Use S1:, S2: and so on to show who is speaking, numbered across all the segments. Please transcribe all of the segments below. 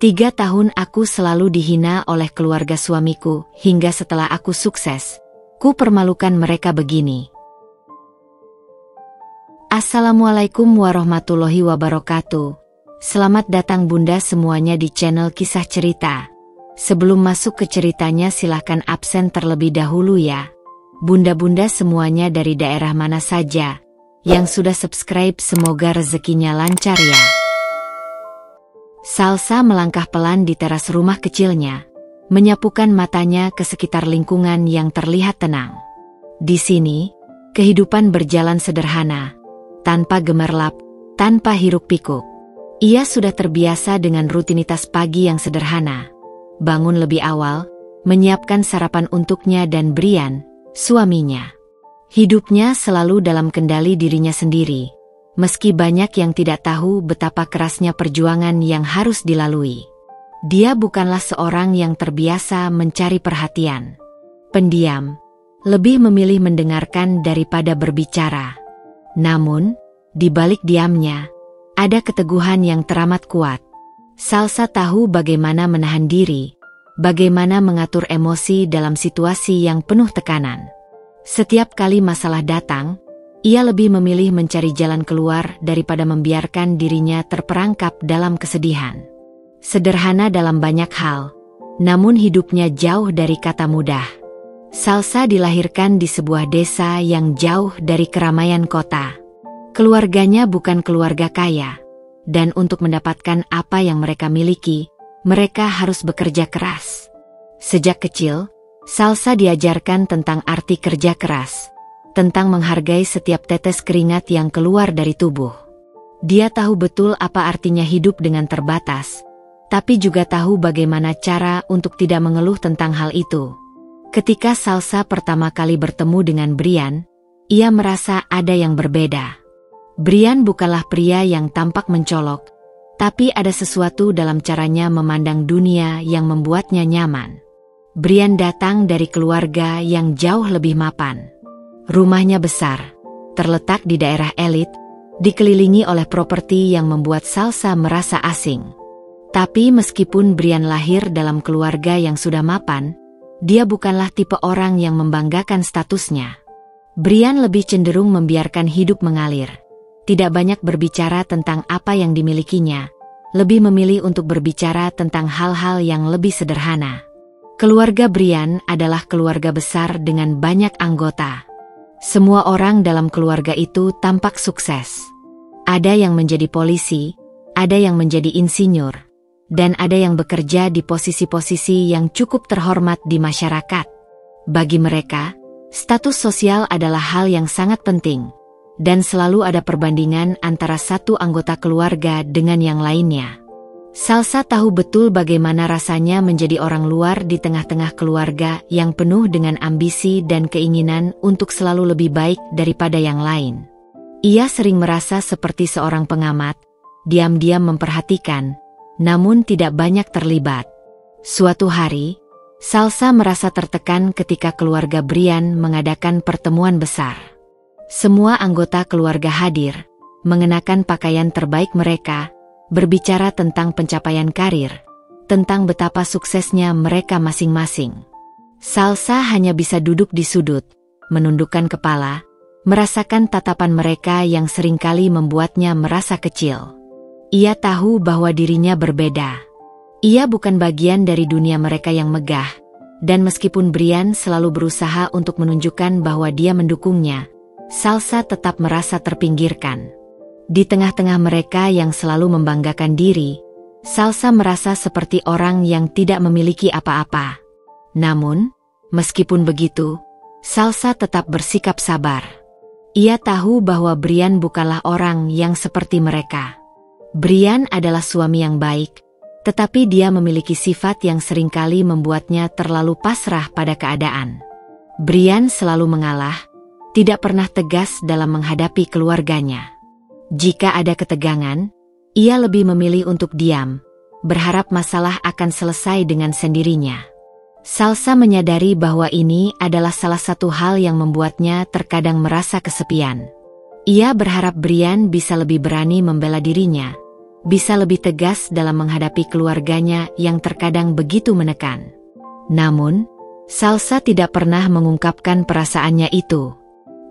S1: 3 tahun aku selalu dihina oleh keluarga suamiku, hingga setelah aku sukses, ku permalukan mereka begini. Assalamualaikum warahmatullahi wabarakatuh. Selamat datang bunda semuanya di channel Kisah Cerita. Sebelum masuk ke ceritanya silahkan absen terlebih dahulu ya. Bunda-bunda semuanya dari daerah mana saja yang sudah subscribe, semoga rezekinya lancar ya. Salsa melangkah pelan di teras rumah kecilnya, menyapukan matanya ke sekitar lingkungan yang terlihat tenang. Di sini, kehidupan berjalan sederhana, tanpa gemerlap, tanpa hiruk-pikuk. Ia sudah terbiasa dengan rutinitas pagi yang sederhana. Bangun lebih awal, menyiapkan sarapan untuknya dan Brian, suaminya. Hidupnya selalu dalam kendali dirinya sendiri, meski banyak yang tidak tahu betapa kerasnya perjuangan yang harus dilalui. Dia bukanlah seorang yang terbiasa mencari perhatian. Pendiam, lebih memilih mendengarkan daripada berbicara. Namun, di balik diamnya, ada keteguhan yang teramat kuat. Salsa tahu bagaimana menahan diri, bagaimana mengatur emosi dalam situasi yang penuh tekanan. Setiap kali masalah datang, ia lebih memilih mencari jalan keluar daripada membiarkan dirinya terperangkap dalam kesedihan. Sederhana dalam banyak hal, namun hidupnya jauh dari kata mudah. Salsa dilahirkan di sebuah desa yang jauh dari keramaian kota. Keluarganya bukan keluarga kaya, dan untuk mendapatkan apa yang mereka miliki, mereka harus bekerja keras. Sejak kecil, Salsa diajarkan tentang arti kerja keras, tentang menghargai setiap tetes keringat yang keluar dari tubuh. Dia tahu betul apa artinya hidup dengan terbatas, tapi juga tahu bagaimana cara untuk tidak mengeluh tentang hal itu. Ketika Salsa pertama kali bertemu dengan Brian, ia merasa ada yang berbeda. Brian bukanlah pria yang tampak mencolok, tapi ada sesuatu dalam caranya memandang dunia yang membuatnya nyaman. Brian datang dari keluarga yang jauh lebih mapan. Rumahnya besar, terletak di daerah elit, dikelilingi oleh properti yang membuat Salsa merasa asing. Tapi meskipun Brian lahir dalam keluarga yang sudah mapan, dia bukanlah tipe orang yang membanggakan statusnya. Brian lebih cenderung membiarkan hidup mengalir. Tidak banyak berbicara tentang apa yang dimilikinya, lebih memilih untuk berbicara tentang hal-hal yang lebih sederhana. Keluarga Brian adalah keluarga besar dengan banyak anggota. Semua orang dalam keluarga itu tampak sukses. Ada yang menjadi polisi, ada yang menjadi insinyur, dan ada yang bekerja di posisi-posisi yang cukup terhormat di masyarakat. Bagi mereka, status sosial adalah hal yang sangat penting, dan selalu ada perbandingan antara satu anggota keluarga dengan yang lainnya. Salsa tahu betul bagaimana rasanya menjadi orang luar di tengah-tengah keluarga yang penuh dengan ambisi dan keinginan untuk selalu lebih baik daripada yang lain. Ia sering merasa seperti seorang pengamat, diam-diam memperhatikan, namun tidak banyak terlibat. Suatu hari, Salsa merasa tertekan ketika keluarga Brian mengadakan pertemuan besar. Semua anggota keluarga hadir, mengenakan pakaian terbaik mereka, berbicara tentang pencapaian karir, tentang betapa suksesnya mereka masing-masing. Salsa hanya bisa duduk di sudut, menundukkan kepala, merasakan tatapan mereka yang seringkali membuatnya merasa kecil. Ia tahu bahwa dirinya berbeda. Ia bukan bagian dari dunia mereka yang megah, dan meskipun Brian selalu berusaha untuk menunjukkan bahwa dia mendukungnya, Salsa tetap merasa terpinggirkan. Di tengah-tengah mereka yang selalu membanggakan diri, Salsa merasa seperti orang yang tidak memiliki apa-apa. Namun, meskipun begitu, Salsa tetap bersikap sabar. Ia tahu bahwa Brian bukanlah orang yang seperti mereka. Brian adalah suami yang baik, tetapi dia memiliki sifat yang seringkali membuatnya terlalu pasrah pada keadaan. Brian selalu mengalah, tidak pernah tegas dalam menghadapi keluarganya. Jika ada ketegangan, ia lebih memilih untuk diam, berharap masalah akan selesai dengan sendirinya. Salsa menyadari bahwa ini adalah salah satu hal yang membuatnya terkadang merasa kesepian. Ia berharap Brian bisa lebih berani membela dirinya, bisa lebih tegas dalam menghadapi keluarganya yang terkadang begitu menekan. Namun, Salsa tidak pernah mengungkapkan perasaannya itu.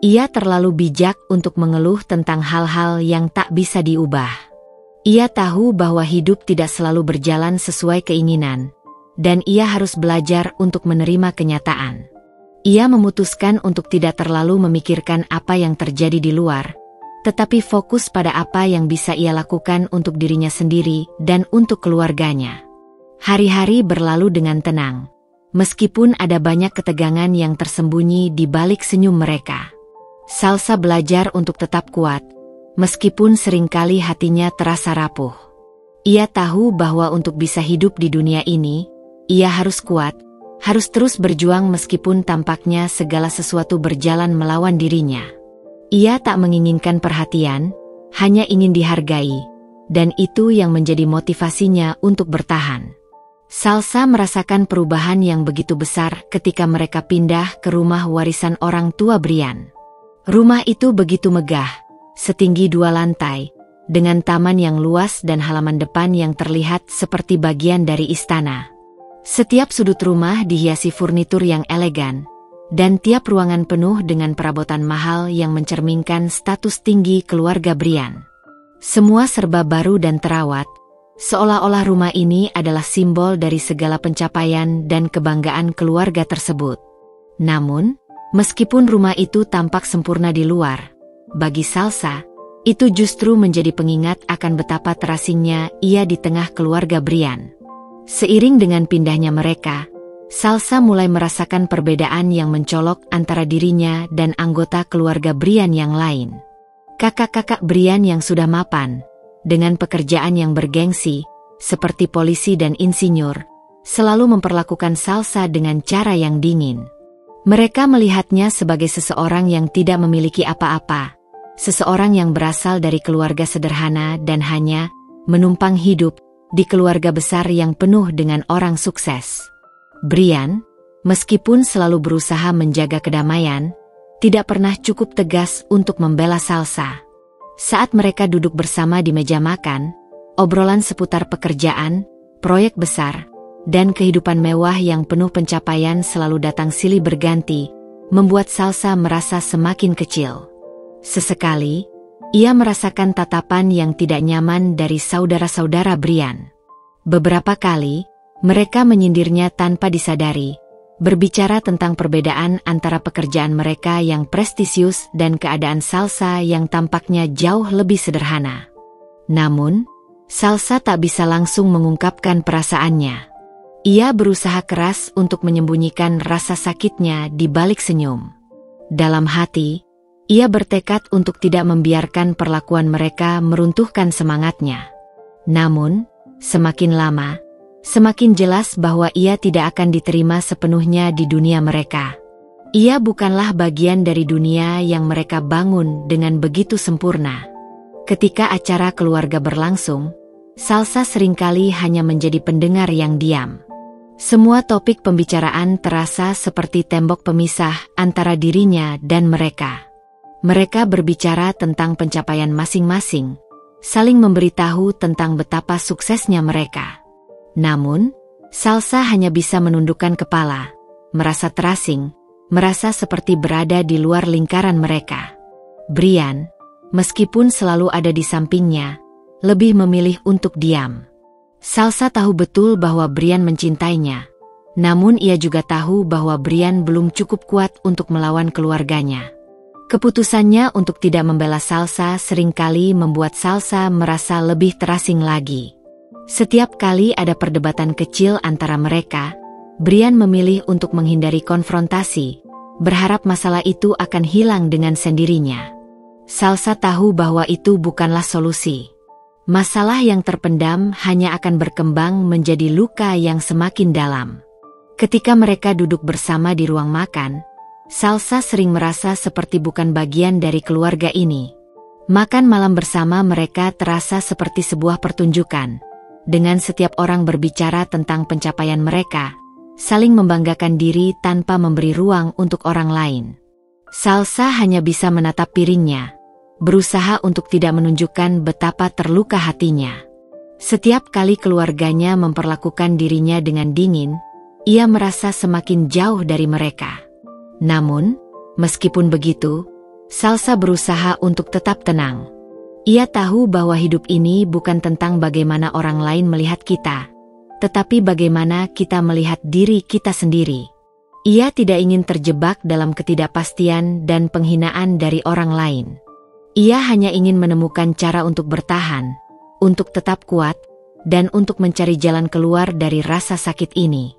S1: Ia terlalu bijak untuk mengeluh tentang hal-hal yang tak bisa diubah. Ia tahu bahwa hidup tidak selalu berjalan sesuai keinginan, dan ia harus belajar untuk menerima kenyataan. Ia memutuskan untuk tidak terlalu memikirkan apa yang terjadi di luar, tetapi fokus pada apa yang bisa ia lakukan untuk dirinya sendiri dan untuk keluarganya. Hari-hari berlalu dengan tenang, meskipun ada banyak ketegangan yang tersembunyi di balik senyum mereka. Salsa belajar untuk tetap kuat, meskipun seringkali hatinya terasa rapuh. Ia tahu bahwa untuk bisa hidup di dunia ini, ia harus kuat, harus terus berjuang meskipun tampaknya segala sesuatu berjalan melawan dirinya. Ia tak menginginkan perhatian, hanya ingin dihargai, dan itu yang menjadi motivasinya untuk bertahan. Salsa merasakan perubahan yang begitu besar ketika mereka pindah ke rumah warisan orang tua Brian. Rumah itu begitu megah, setinggi 2 lantai, dengan taman yang luas dan halaman depan yang terlihat seperti bagian dari istana. Setiap sudut rumah dihiasi furnitur yang elegan, dan tiap ruangan penuh dengan perabotan mahal yang mencerminkan status tinggi keluarga Brian. Semua serba baru dan terawat, seolah-olah rumah ini adalah simbol dari segala pencapaian dan kebanggaan keluarga tersebut. Namun, meskipun rumah itu tampak sempurna di luar, bagi Salsa, itu justru menjadi pengingat akan betapa terasingnya ia di tengah keluarga Brian. Seiring dengan pindahnya mereka, Salsa mulai merasakan perbedaan yang mencolok antara dirinya dan anggota keluarga Brian yang lain. Kakak-kakak Brian yang sudah mapan, dengan pekerjaan yang bergengsi, seperti polisi dan insinyur, selalu memperlakukan Salsa dengan cara yang dingin. Mereka melihatnya sebagai seseorang yang tidak memiliki apa-apa, seseorang yang berasal dari keluarga sederhana dan hanya menumpang hidup di keluarga besar yang penuh dengan orang sukses. Brian, meskipun selalu berusaha menjaga kedamaian, tidak pernah cukup tegas untuk membela Salsa. Saat mereka duduk bersama di meja makan, obrolan seputar pekerjaan, proyek besar, dan kehidupan mewah yang penuh pencapaian selalu datang silih berganti, membuat Salsa merasa semakin kecil. Sesekali, ia merasakan tatapan yang tidak nyaman dari saudara-saudara Brian. Beberapa kali, mereka menyindirnya tanpa disadari, berbicara tentang perbedaan antara pekerjaan mereka yang prestisius dan keadaan Salsa yang tampaknya jauh lebih sederhana. Namun, Salsa tak bisa langsung mengungkapkan perasaannya. Ia berusaha keras untuk menyembunyikan rasa sakitnya di balik senyum. Dalam hati, ia bertekad untuk tidak membiarkan perlakuan mereka meruntuhkan semangatnya. Namun, semakin lama, semakin jelas bahwa ia tidak akan diterima sepenuhnya di dunia mereka. Ia bukanlah bagian dari dunia yang mereka bangun dengan begitu sempurna. Ketika acara keluarga berlangsung, Salsa seringkali hanya menjadi pendengar yang diam. Semua topik pembicaraan terasa seperti tembok pemisah antara dirinya dan mereka. Mereka berbicara tentang pencapaian masing-masing, saling memberitahu tentang betapa suksesnya mereka. Namun, Salsa hanya bisa menundukkan kepala, merasa terasing, merasa seperti berada di luar lingkaran mereka. Brian, meskipun selalu ada di sampingnya, lebih memilih untuk diam. Salsa tahu betul bahwa Brian mencintainya, namun ia juga tahu bahwa Brian belum cukup kuat untuk melawan keluarganya. Keputusannya untuk tidak membela Salsa seringkali membuat Salsa merasa lebih terasing lagi. Setiap kali ada perdebatan kecil antara mereka, Brian memilih untuk menghindari konfrontasi, berharap masalah itu akan hilang dengan sendirinya. Salsa tahu bahwa itu bukanlah solusi. Masalah yang terpendam hanya akan berkembang menjadi luka yang semakin dalam. Ketika mereka duduk bersama di ruang makan, Salsa sering merasa seperti bukan bagian dari keluarga ini. Makan malam bersama mereka terasa seperti sebuah pertunjukan, dengan setiap orang berbicara tentang pencapaian mereka, saling membanggakan diri tanpa memberi ruang untuk orang lain. Salsa hanya bisa menatap piringnya, berusaha untuk tidak menunjukkan betapa terluka hatinya. Setiap kali keluarganya memperlakukan dirinya dengan dingin, ia merasa semakin jauh dari mereka. Namun, meskipun begitu, Salsa berusaha untuk tetap tenang. Ia tahu bahwa hidup ini bukan tentang bagaimana orang lain melihat kita, tetapi bagaimana kita melihat diri kita sendiri. Ia tidak ingin terjebak dalam ketidakpastian dan penghinaan dari orang lain. Ia hanya ingin menemukan cara untuk bertahan, untuk tetap kuat, dan untuk mencari jalan keluar dari rasa sakit ini.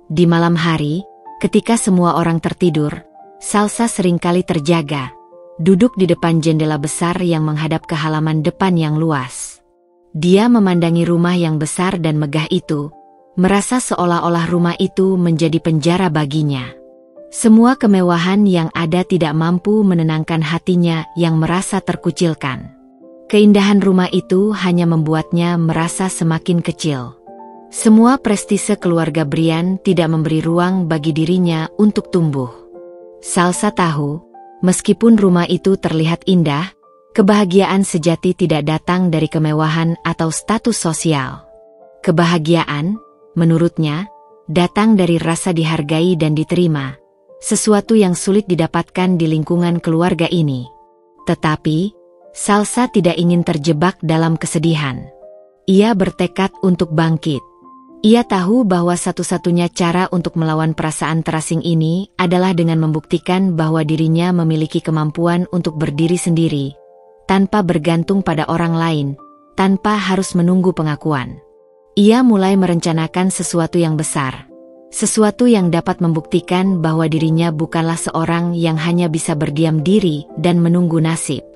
S1: Di malam hari, ketika semua orang tertidur, Salsa seringkali terjaga, duduk di depan jendela besar yang menghadap ke halaman depan yang luas. Dia memandangi rumah yang besar dan megah itu, merasa seolah-olah rumah itu menjadi penjara baginya. Semua kemewahan yang ada tidak mampu menenangkan hatinya yang merasa terkucilkan. Keindahan rumah itu hanya membuatnya merasa semakin kecil. Semua prestise keluarga Brian tidak memberi ruang bagi dirinya untuk tumbuh. Salsa tahu, meskipun rumah itu terlihat indah, kebahagiaan sejati tidak datang dari kemewahan atau status sosial. Kebahagiaan, menurutnya, datang dari rasa dihargai dan diterima, sesuatu yang sulit didapatkan di lingkungan keluarga ini. Tetapi, Salsa tidak ingin terjebak dalam kesedihan. Ia bertekad untuk bangkit. Ia tahu bahwa satu-satunya cara untuk melawan perasaan terasing ini adalah dengan membuktikan bahwa dirinya memiliki kemampuan untuk berdiri sendiri, tanpa bergantung pada orang lain, tanpa harus menunggu pengakuan. Ia mulai merencanakan sesuatu yang besar, sesuatu yang dapat membuktikan bahwa dirinya bukanlah seorang yang hanya bisa berdiam diri dan menunggu nasib.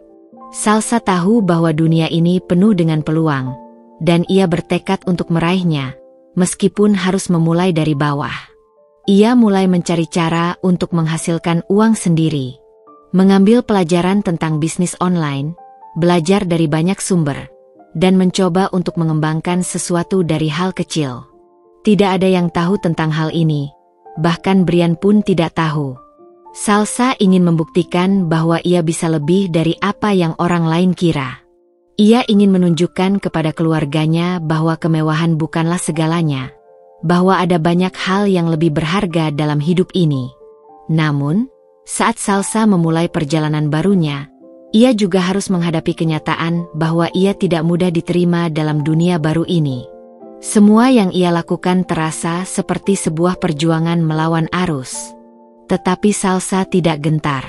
S1: Salsa tahu bahwa dunia ini penuh dengan peluang, dan ia bertekad untuk meraihnya, meskipun harus memulai dari bawah. Ia mulai mencari cara untuk menghasilkan uang sendiri, mengambil pelajaran tentang bisnis online, belajar dari banyak sumber, dan mencoba untuk mengembangkan sesuatu dari hal kecil. Tidak ada yang tahu tentang hal ini, bahkan Brian pun tidak tahu. Salsa ingin membuktikan bahwa ia bisa lebih dari apa yang orang lain kira. Ia ingin menunjukkan kepada keluarganya bahwa kemewahan bukanlah segalanya, bahwa ada banyak hal yang lebih berharga dalam hidup ini. Namun, saat Salsa memulai perjalanan barunya, ia juga harus menghadapi kenyataan bahwa ia tidak mudah diterima dalam dunia baru ini. Semua yang ia lakukan terasa seperti sebuah perjuangan melawan arus. Tetapi Salsa tidak gentar.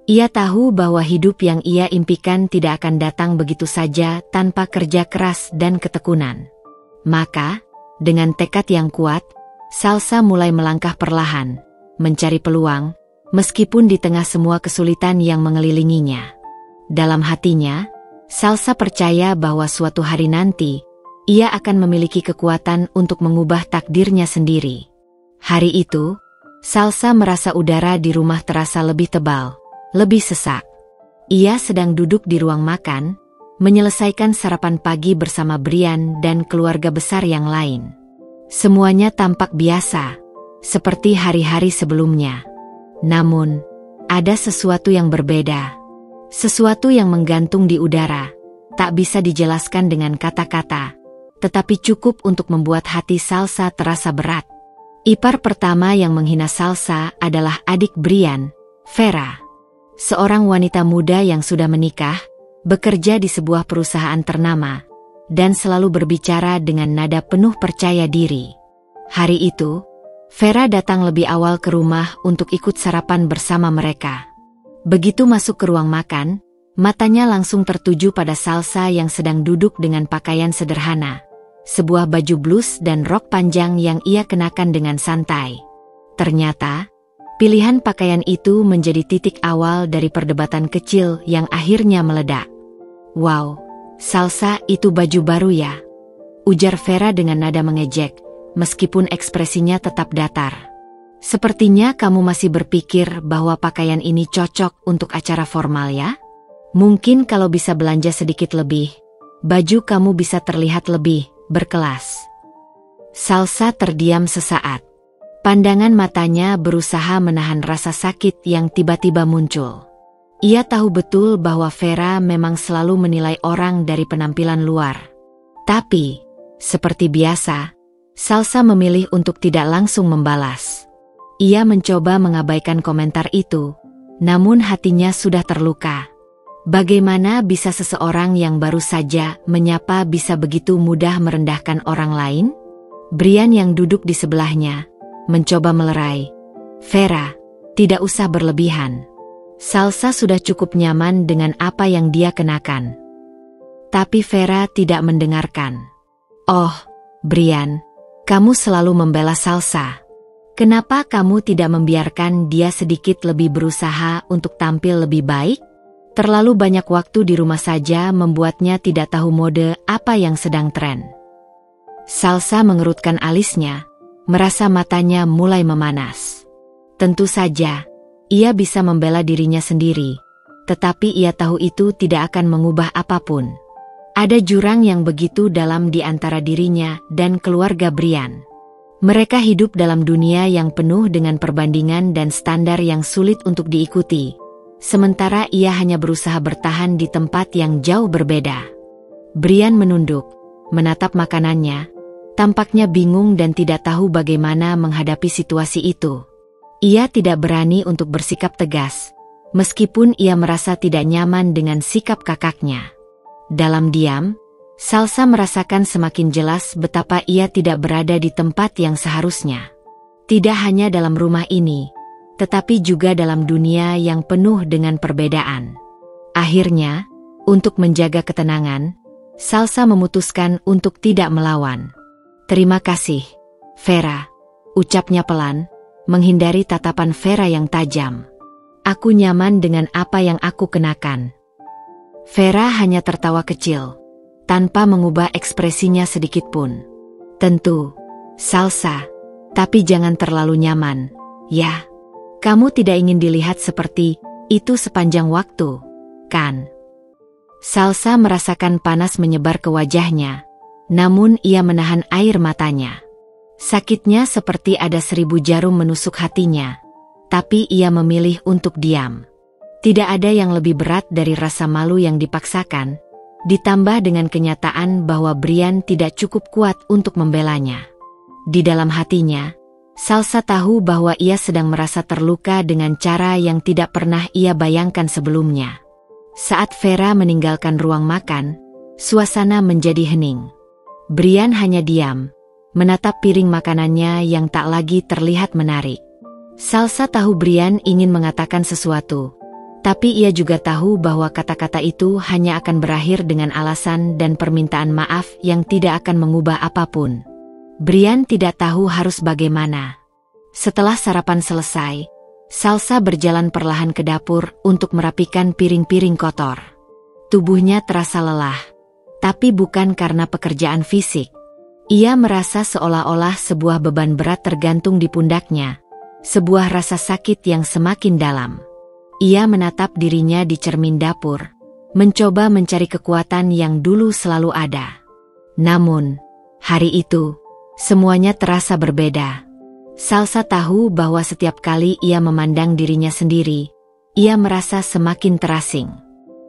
S1: Ia tahu bahwa hidup yang ia impikan tidak akan datang begitu saja tanpa kerja keras dan ketekunan. Maka, dengan tekad yang kuat, Salsa mulai melangkah perlahan, mencari peluang, meskipun di tengah semua kesulitan yang mengelilinginya. Dalam hatinya, Salsa percaya bahwa suatu hari nanti, ia akan memiliki kekuatan untuk mengubah takdirnya sendiri. Hari itu, Salsa merasa udara di rumah terasa lebih tebal, lebih sesak. Ia sedang duduk di ruang makan, menyelesaikan sarapan pagi bersama Brian dan keluarga besar yang lain. Semuanya tampak biasa, seperti hari-hari sebelumnya. Namun, ada sesuatu yang berbeda. Sesuatu yang menggantung di udara, tak bisa dijelaskan dengan kata-kata, tetapi cukup untuk membuat hati Salsa terasa berat. Ipar pertama yang menghina Salsa adalah adik Brian, Vera. Seorang wanita muda yang sudah menikah, bekerja di sebuah perusahaan ternama, dan selalu berbicara dengan nada penuh percaya diri. Hari itu, Vera datang lebih awal ke rumah untuk ikut sarapan bersama mereka. Begitu masuk ke ruang makan, matanya langsung tertuju pada Salsa yang sedang duduk dengan pakaian sederhana. Sebuah baju blus dan rok panjang yang ia kenakan dengan santai. Ternyata, pilihan pakaian itu menjadi titik awal dari perdebatan kecil yang akhirnya meledak. "Wow, Salsa, itu baju baru ya?" ujar Vera dengan nada mengejek, meskipun ekspresinya tetap datar. "Sepertinya kamu masih berpikir bahwa pakaian ini cocok untuk acara formal ya? Mungkin kalau bisa belanja sedikit lebih, baju kamu bisa terlihat lebih berkelas." Salsa terdiam sesaat. Pandangan matanya berusaha menahan rasa sakit yang tiba-tiba muncul. Ia tahu betul bahwa Vera memang selalu menilai orang dari penampilan luar. Tapi, Seperti biasa, Salsa memilih untuk tidak langsung membalas. Ia mencoba mengabaikan komentar itu, namun hatinya sudah terluka. Bagaimana bisa seseorang yang baru saja menyapa bisa begitu mudah merendahkan orang lain? Brian yang duduk di sebelahnya mencoba melerai. Vera, tidak usah berlebihan. Salsa sudah cukup nyaman dengan apa yang dia kenakan. Tapi Vera tidak mendengarkan. Oh, Brian, kamu selalu membela Salsa. Kenapa kamu tidak membiarkan dia sedikit lebih berusaha untuk tampil lebih baik? Terlalu banyak waktu di rumah saja membuatnya tidak tahu mode apa yang sedang tren. Salsa mengerutkan alisnya, merasa matanya mulai memanas. Tentu saja, ia bisa membela dirinya sendiri, tetapi ia tahu itu tidak akan mengubah apapun. Ada jurang yang begitu dalam di antara dirinya dan keluarga Brian. Mereka hidup dalam dunia yang penuh dengan perbandingan dan standar yang sulit untuk diikuti. Sementara ia hanya berusaha bertahan di tempat yang jauh berbeda. Brian menunduk, menatap makanannya, tampaknya bingung dan tidak tahu bagaimana menghadapi situasi itu. Ia tidak berani untuk bersikap tegas, meskipun ia merasa tidak nyaman dengan sikap kakaknya. Dalam diam, Salsa merasakan semakin jelas betapa ia tidak berada di tempat yang seharusnya. Tidak hanya dalam rumah ini, tetapi juga dalam dunia yang penuh dengan perbedaan. Akhirnya, untuk menjaga ketenangan, Salsa memutuskan untuk tidak melawan. Terima kasih, Vera, ucapnya pelan, menghindari tatapan Vera yang tajam. Aku nyaman dengan apa yang aku kenakan. Vera hanya tertawa kecil, tanpa mengubah ekspresinya sedikitpun. Tentu, Salsa, tapi jangan terlalu nyaman, ya. Kamu tidak ingin dilihat seperti itu sepanjang waktu, kan? Salsa merasakan panas menyebar ke wajahnya, namun ia menahan air matanya. Sakitnya seperti ada 1000 jarum menusuk hatinya, tapi ia memilih untuk diam. Tidak ada yang lebih berat dari rasa malu yang dipaksakan, ditambah dengan kenyataan bahwa Brian tidak cukup kuat untuk membelanya. Di dalam hatinya, Salsa tahu bahwa ia sedang merasa terluka dengan cara yang tidak pernah ia bayangkan sebelumnya. Saat Vera meninggalkan ruang makan, suasana menjadi hening. Brian hanya diam, menatap piring makanannya yang tak lagi terlihat menarik. Salsa tahu Brian ingin mengatakan sesuatu, tapi ia juga tahu bahwa kata-kata itu hanya akan berakhir dengan alasan dan permintaan maaf yang tidak akan mengubah apapun. Brian tidak tahu harus bagaimana. Setelah sarapan selesai, Salsa berjalan perlahan ke dapur untuk merapikan piring-piring kotor. Tubuhnya terasa lelah, tapi bukan karena pekerjaan fisik. Ia merasa seolah-olah sebuah beban berat tergantung di pundaknya, sebuah rasa sakit yang semakin dalam. Ia menatap dirinya di cermin dapur, mencoba mencari kekuatan yang dulu selalu ada. Namun, hari itu, semuanya terasa berbeda. Salsa tahu bahwa setiap kali ia memandang dirinya sendiri, ia merasa semakin terasing.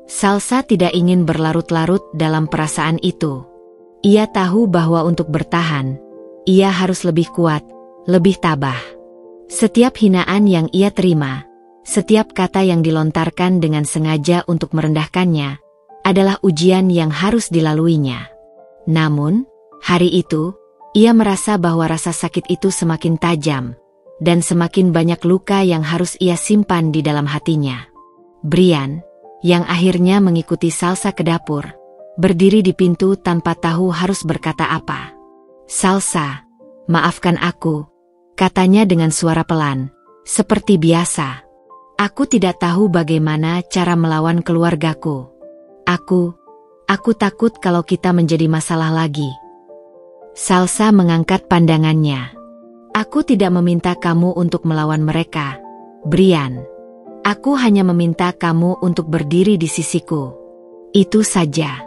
S1: Salsa tidak ingin berlarut-larut dalam perasaan itu. Ia tahu bahwa untuk bertahan, ia harus lebih kuat, lebih tabah. Setiap hinaan yang ia terima, setiap kata yang dilontarkan dengan sengaja untuk merendahkannya, adalah ujian yang harus dilaluinya. Namun, hari itu, ia merasa bahwa rasa sakit itu semakin tajam, dan semakin banyak luka yang harus ia simpan di dalam hatinya. Brian, yang akhirnya mengikuti Salsa ke dapur, berdiri di pintu tanpa tahu harus berkata apa. Salsa, maafkan aku, katanya dengan suara pelan, seperti biasa. Aku tidak tahu bagaimana cara melawan keluargaku. Aku takut kalau kita menjadi masalah lagi. Salsa mengangkat pandangannya. Aku tidak meminta kamu untuk melawan mereka, Brian. Aku hanya meminta kamu untuk berdiri di sisiku. Itu saja.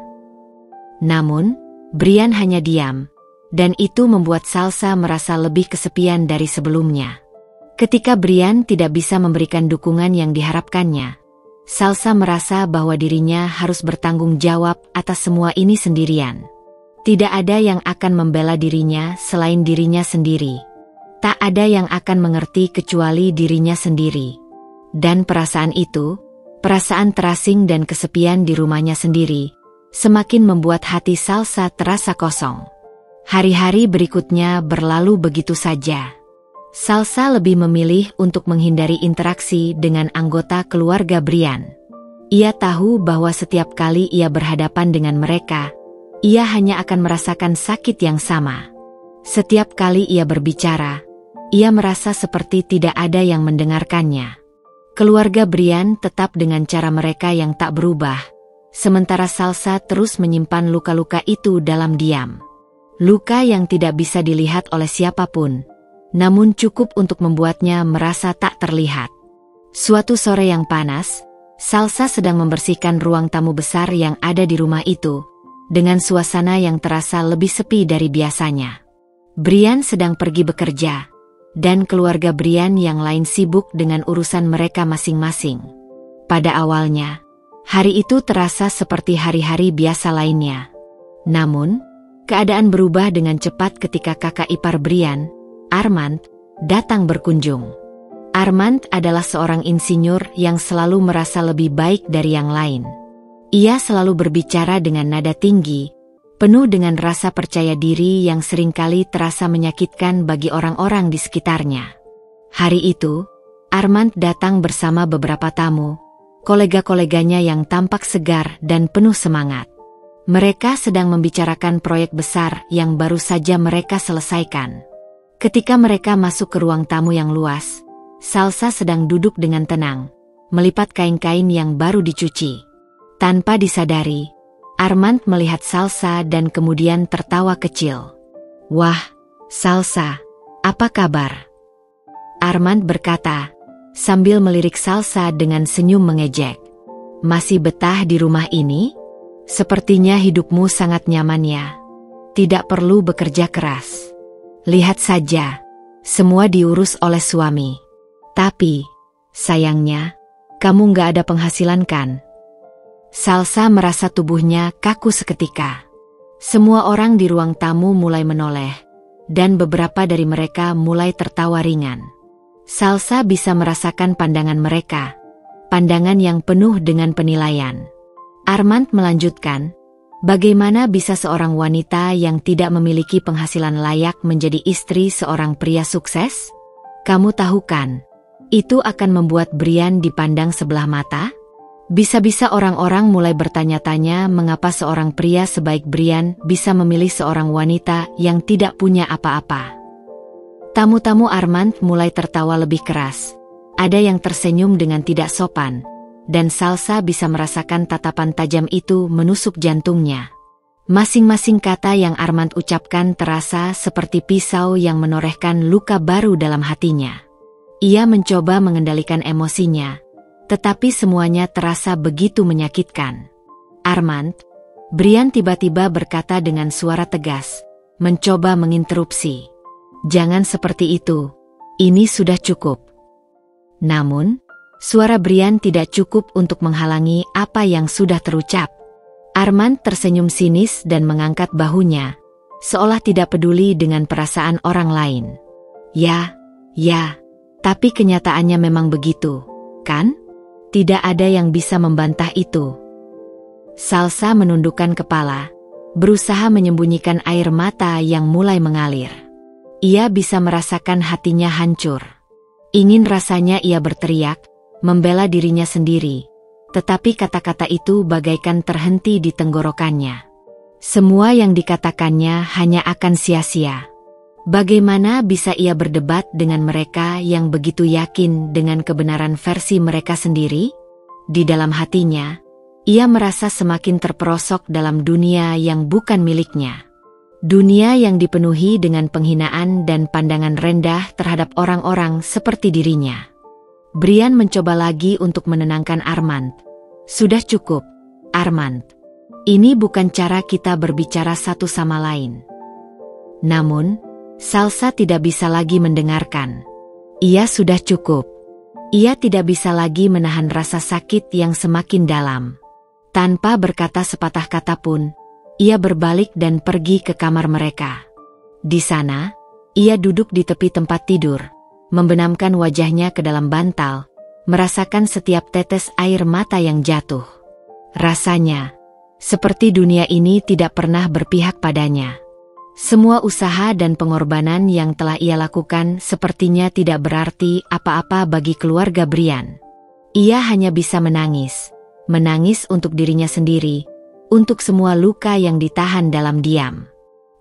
S1: Namun, Brian hanya diam, dan itu membuat Salsa merasa lebih kesepian dari sebelumnya. Ketika Brian tidak bisa memberikan dukungan yang diharapkannya, Salsa merasa bahwa dirinya harus bertanggung jawab atas semua ini sendirian. Tidak ada yang akan membela dirinya selain dirinya sendiri. Tak ada yang akan mengerti kecuali dirinya sendiri. Dan perasaan itu, perasaan terasing dan kesepian di rumahnya sendiri, semakin membuat hati Salsa terasa kosong. Hari-hari berikutnya berlalu begitu saja. Salsa lebih memilih untuk menghindari interaksi dengan anggota keluarga Brian. Ia tahu bahwa setiap kali ia berhadapan dengan mereka, ia hanya akan merasakan sakit yang sama. Setiap kali ia berbicara, ia merasa seperti tidak ada yang mendengarkannya. Keluarga Brian tetap dengan cara mereka yang tak berubah, sementara Salsa terus menyimpan luka-luka itu dalam diam. Luka yang tidak bisa dilihat oleh siapapun, namun cukup untuk membuatnya merasa tak terlihat. Suatu sore yang panas, Salsa sedang membersihkan ruang tamu besar yang ada di rumah itu, dengan suasana yang terasa lebih sepi dari biasanya. Brian sedang pergi bekerja, dan keluarga Brian yang lain sibuk dengan urusan mereka masing-masing. Pada awalnya, hari itu terasa seperti hari-hari biasa lainnya. Namun, keadaan berubah dengan cepat ketika kakak ipar Brian, Armand, datang berkunjung. Armand adalah seorang insinyur yang selalu merasa lebih baik dari yang lain. Ia selalu berbicara dengan nada tinggi, penuh dengan rasa percaya diri yang seringkali terasa menyakitkan bagi orang-orang di sekitarnya. Hari itu, Armand datang bersama beberapa tamu, kolega-koleganya yang tampak segar dan penuh semangat. Mereka sedang membicarakan proyek besar yang baru saja mereka selesaikan. Ketika mereka masuk ke ruang tamu yang luas, Salsa sedang duduk dengan tenang, melipat kain-kain yang baru dicuci. Tanpa disadari, Armand melihat Salsa dan kemudian tertawa kecil. "Wah, Salsa, apa kabar?" Armand berkata, sambil melirik Salsa dengan senyum mengejek. "Masih betah di rumah ini? Sepertinya hidupmu sangat nyaman ya. Tidak perlu bekerja keras. Lihat saja, semua diurus oleh suami. Tapi, sayangnya, kamu nggak ada penghasilan kan?" Salsa merasa tubuhnya kaku seketika. Semua orang di ruang tamu mulai menoleh, dan beberapa dari mereka mulai tertawa ringan. Salsa bisa merasakan pandangan mereka, pandangan yang penuh dengan penilaian. Armand melanjutkan, "Bagaimana bisa seorang wanita yang tidak memiliki penghasilan layak menjadi istri seorang pria sukses? Kamu tahu kan, itu akan membuat Brian dipandang sebelah mata? Bisa-bisa orang-orang mulai bertanya-tanya mengapa seorang pria sebaik Brian bisa memilih seorang wanita yang tidak punya apa-apa." Tamu-tamu Armand mulai tertawa lebih keras. Ada yang tersenyum dengan tidak sopan, dan Salsa bisa merasakan tatapan tajam itu menusuk jantungnya. Masing-masing kata yang Armand ucapkan terasa seperti pisau yang menorehkan luka baru dalam hatinya. Ia mencoba mengendalikan emosinya, tetapi semuanya terasa begitu menyakitkan. "Armand," Brian tiba-tiba berkata dengan suara tegas, mencoba menginterupsi. "Jangan seperti itu, ini sudah cukup." Namun, suara Brian tidak cukup untuk menghalangi apa yang sudah terucap. Armand tersenyum sinis dan mengangkat bahunya, seolah tidak peduli dengan perasaan orang lain. Ya, tapi kenyataannya memang begitu, kan? Tidak ada yang bisa membantah itu." Salsa menundukkan kepala, berusaha menyembunyikan air mata yang mulai mengalir. Ia bisa merasakan hatinya hancur. Ingin rasanya ia berteriak, membela dirinya sendiri, tetapi kata-kata itu bagaikan terhenti di tenggorokannya. Semua yang dikatakannya hanya akan sia-sia. Bagaimana bisa ia berdebat dengan mereka yang begitu yakin dengan kebenaran versi mereka sendiri? Di dalam hatinya, ia merasa semakin terperosok dalam dunia yang bukan miliknya. Dunia yang dipenuhi dengan penghinaan dan pandangan rendah terhadap orang-orang seperti dirinya. Brian mencoba lagi untuk menenangkan Armand. "Sudah cukup, Armand. Ini bukan cara kita berbicara satu sama lain." Namun, Salsa tidak bisa lagi mendengarkan. Ia sudah cukup. Ia tidak bisa lagi menahan rasa sakit yang semakin dalam. Tanpa berkata sepatah kata pun, ia berbalik dan pergi ke kamar mereka. Di sana, ia duduk di tepi tempat tidur, membenamkan wajahnya ke dalam bantal, merasakan setiap tetes air mata yang jatuh. Rasanya seperti dunia ini tidak pernah berpihak padanya. Semua usaha dan pengorbanan yang telah ia lakukan sepertinya tidak berarti apa-apa bagi keluarga Brian. Ia hanya bisa menangis untuk dirinya sendiri, untuk semua luka yang ditahan dalam diam.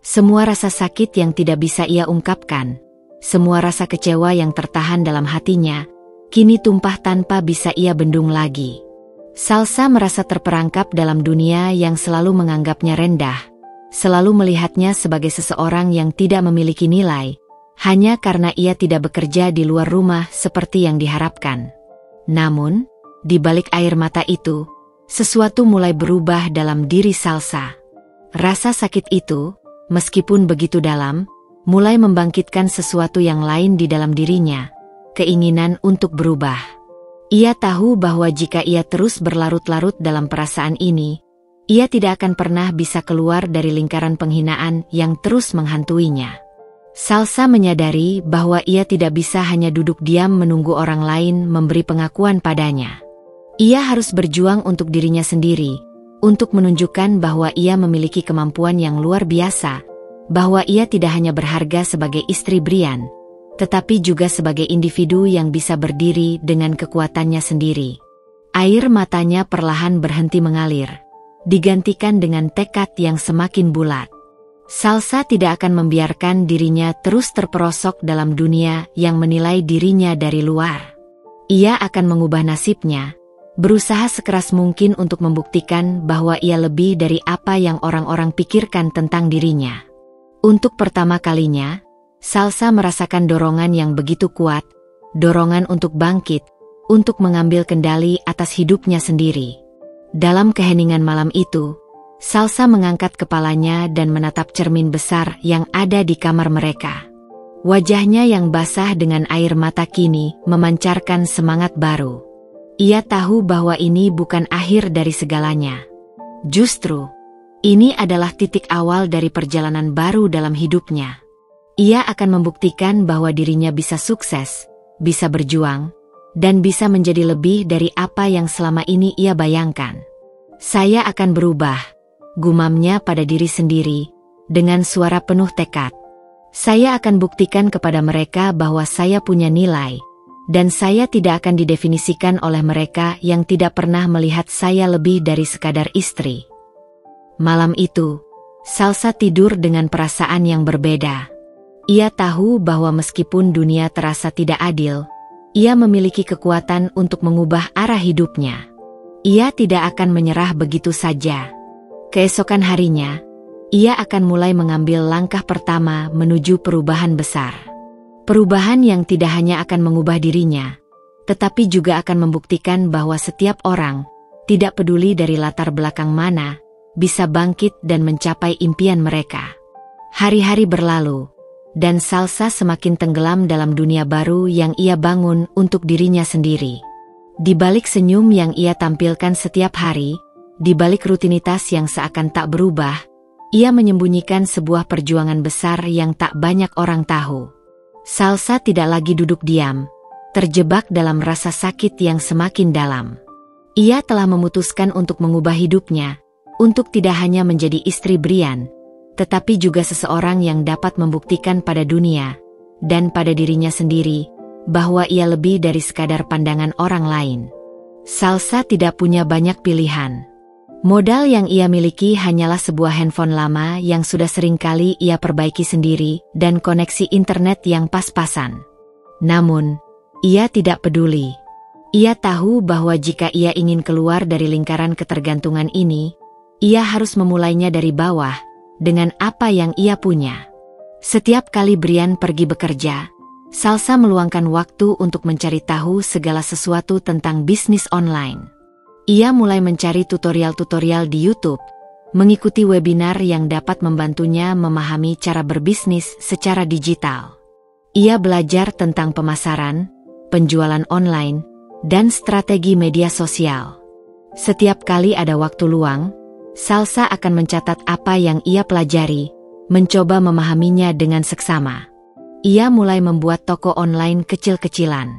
S1: Semua rasa sakit yang tidak bisa ia ungkapkan, semua rasa kecewa yang tertahan dalam hatinya, kini tumpah tanpa bisa ia bendung lagi. Salsa merasa terperangkap dalam dunia yang selalu menganggapnya rendah, selalu melihatnya sebagai seseorang yang tidak memiliki nilai, hanya karena ia tidak bekerja di luar rumah seperti yang diharapkan. Namun, di balik air mata itu, sesuatu mulai berubah dalam diri Salsa. Rasa sakit itu, meskipun begitu dalam, mulai membangkitkan sesuatu yang lain di dalam dirinya, keinginan untuk berubah. Ia tahu bahwa jika ia terus berlarut-larut dalam perasaan ini, ia tidak akan pernah bisa keluar dari lingkaran penghinaan yang terus menghantuinya. Salsa menyadari bahwa ia tidak bisa hanya duduk diam menunggu orang lain memberi pengakuan padanya. Ia harus berjuang untuk dirinya sendiri, untuk menunjukkan bahwa ia memiliki kemampuan yang luar biasa, bahwa ia tidak hanya berharga sebagai istri Brian, tetapi juga sebagai individu yang bisa berdiri dengan kekuatannya sendiri. Air matanya perlahan berhenti mengalir, digantikan dengan tekad yang semakin bulat. Salsa tidak akan membiarkan dirinya terus terperosok dalam dunia yang menilai dirinya dari luar. Ia akan mengubah nasibnya, berusaha sekeras mungkin untuk membuktikan bahwa ia lebih dari apa yang orang-orang pikirkan tentang dirinya. Untuk pertama kalinya, Salsa merasakan dorongan yang begitu kuat, dorongan untuk bangkit, untuk mengambil kendali atas hidupnya sendiri. Dalam keheningan malam itu, Salsa mengangkat kepalanya dan menatap cermin besar yang ada di kamar mereka. Wajahnya yang basah dengan air mata kini memancarkan semangat baru. Ia tahu bahwa ini bukan akhir dari segalanya. Justru, ini adalah titik awal dari perjalanan baru dalam hidupnya. Ia akan membuktikan bahwa dirinya bisa sukses, bisa berjuang, dan bisa menjadi lebih dari apa yang selama ini ia bayangkan. Saya akan berubah, gumamnya pada diri sendiri, dengan suara penuh tekad. Saya akan buktikan kepada mereka bahwa saya punya nilai, dan saya tidak akan didefinisikan oleh mereka yang tidak pernah melihat saya lebih dari sekadar istri. Malam itu, Salsa tidur dengan perasaan yang berbeda. Ia tahu bahwa meskipun dunia terasa tidak adil, ia memiliki kekuatan untuk mengubah arah hidupnya. Ia tidak akan menyerah begitu saja. Keesokan harinya, ia akan mulai mengambil langkah pertama menuju perubahan besar. Perubahan yang tidak hanya akan mengubah dirinya, tetapi juga akan membuktikan bahwa setiap orang, tidak peduli dari latar belakang mana, bisa bangkit dan mencapai impian mereka. Hari-hari berlalu, dan Salsa semakin tenggelam dalam dunia baru yang ia bangun untuk dirinya sendiri. Di balik senyum yang ia tampilkan setiap hari, di balik rutinitas yang seakan tak berubah, ia menyembunyikan sebuah perjuangan besar yang tak banyak orang tahu. Salsa tidak lagi duduk diam, terjebak dalam rasa sakit yang semakin dalam. Ia telah memutuskan untuk mengubah hidupnya, untuk tidak hanya menjadi istri Brian, tetapi juga seseorang yang dapat membuktikan pada dunia, dan pada dirinya sendiri, bahwa ia lebih dari sekadar pandangan orang lain. Salsa tidak punya banyak pilihan. Modal yang ia miliki hanyalah sebuah handphone lama yang sudah seringkali ia perbaiki sendiri dan koneksi internet yang pas-pasan. Namun, ia tidak peduli. Ia tahu bahwa jika ia ingin keluar dari lingkaran ketergantungan ini, ia harus memulainya dari bawah, dengan apa yang ia punya. Setiap kali Brian pergi bekerja, Salsa meluangkan waktu untuk mencari tahu segala sesuatu tentang bisnis online. Ia mulai mencari tutorial-tutorial di YouTube, mengikuti webinar yang dapat membantunya memahami cara berbisnis secara digital. Ia belajar tentang pemasaran, penjualan online, dan strategi media sosial. Setiap kali ada waktu luang, Salsa akan mencatat apa yang ia pelajari, mencoba memahaminya dengan seksama. Ia mulai membuat toko online kecil-kecilan.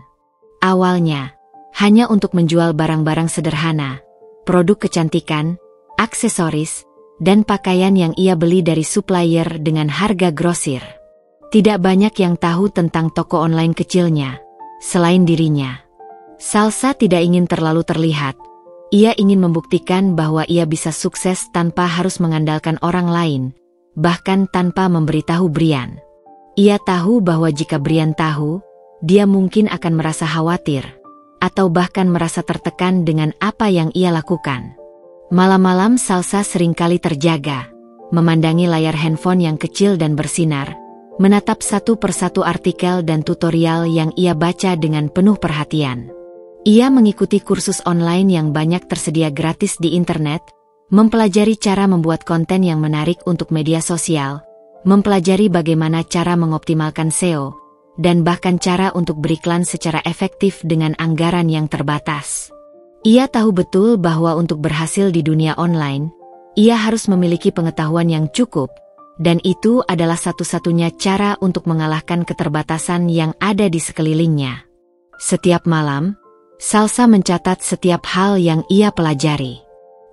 S1: Awalnya, hanya untuk menjual barang-barang sederhana, produk kecantikan, aksesoris, dan pakaian yang ia beli dari supplier dengan harga grosir. Tidak banyak yang tahu tentang toko online kecilnya, selain dirinya. Salsa tidak ingin terlalu terlihat. Ia ingin membuktikan bahwa ia bisa sukses tanpa harus mengandalkan orang lain, bahkan tanpa memberitahu Brian. Ia tahu bahwa jika Brian tahu, dia mungkin akan merasa khawatir, atau bahkan merasa tertekan dengan apa yang ia lakukan. Malam-malam Salsa seringkali terjaga, memandangi layar handphone yang kecil dan bersinar, menatap satu persatu artikel dan tutorial yang ia baca dengan penuh perhatian. Ia mengikuti kursus online yang banyak tersedia gratis di internet, mempelajari cara membuat konten yang menarik untuk media sosial, mempelajari bagaimana cara mengoptimalkan SEO, dan bahkan cara untuk beriklan secara efektif dengan anggaran yang terbatas. Ia tahu betul bahwa untuk berhasil di dunia online, ia harus memiliki pengetahuan yang cukup, dan itu adalah satu-satunya cara untuk mengalahkan keterbatasan yang ada di sekelilingnya. Setiap malam, Salsa mencatat setiap hal yang ia pelajari.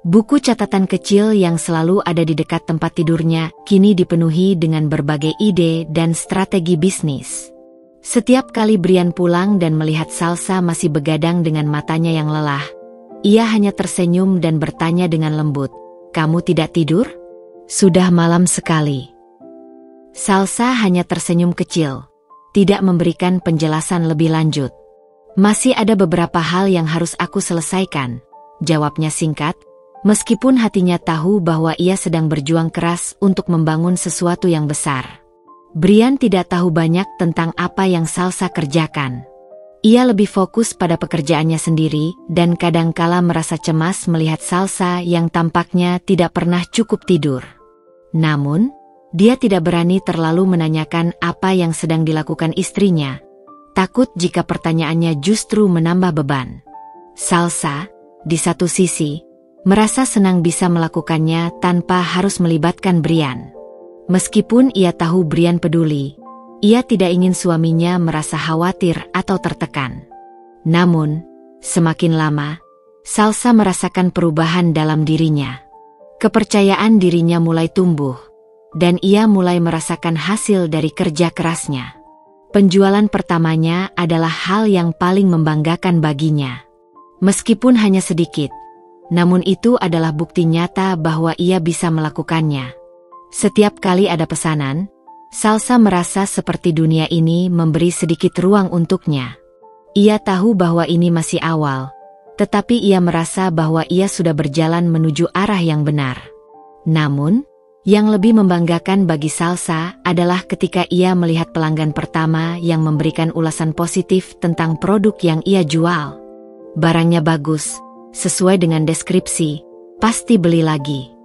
S1: Buku catatan kecil yang selalu ada di dekat tempat tidurnya kini dipenuhi dengan berbagai ide dan strategi bisnis. Setiap kali Brian pulang dan melihat Salsa masih begadang dengan matanya yang lelah, ia hanya tersenyum dan bertanya dengan lembut, "Kamu tidak tidur? Sudah malam sekali." Salsa hanya tersenyum kecil, tidak memberikan penjelasan lebih lanjut. "Masih ada beberapa hal yang harus aku selesaikan," jawabnya singkat, meskipun hatinya tahu bahwa ia sedang berjuang keras untuk membangun sesuatu yang besar. Brian tidak tahu banyak tentang apa yang Salsa kerjakan. Ia lebih fokus pada pekerjaannya sendiri dan kadangkala merasa cemas melihat Salsa yang tampaknya tidak pernah cukup tidur. Namun, dia tidak berani terlalu menanyakan apa yang sedang dilakukan istrinya, takut jika pertanyaannya justru menambah beban. Salsa, di satu sisi, merasa senang bisa melakukannya tanpa harus melibatkan Brian. Meskipun ia tahu Brian peduli, ia tidak ingin suaminya merasa khawatir atau tertekan. Namun, semakin lama, Salsa merasakan perubahan dalam dirinya. Kepercayaan dirinya mulai tumbuh, dan ia mulai merasakan hasil dari kerja kerasnya. Penjualan pertamanya adalah hal yang paling membanggakan baginya. Meskipun hanya sedikit, namun itu adalah bukti nyata bahwa ia bisa melakukannya. Setiap kali ada pesanan, Salsa merasa seperti dunia ini memberi sedikit ruang untuknya. Ia tahu bahwa ini masih awal, tetapi ia merasa bahwa ia sudah berjalan menuju arah yang benar. Namun, yang lebih membanggakan bagi Salsa adalah ketika ia melihat pelanggan pertama yang memberikan ulasan positif tentang produk yang ia jual. Barangnya bagus, sesuai dengan deskripsi, pasti beli lagi.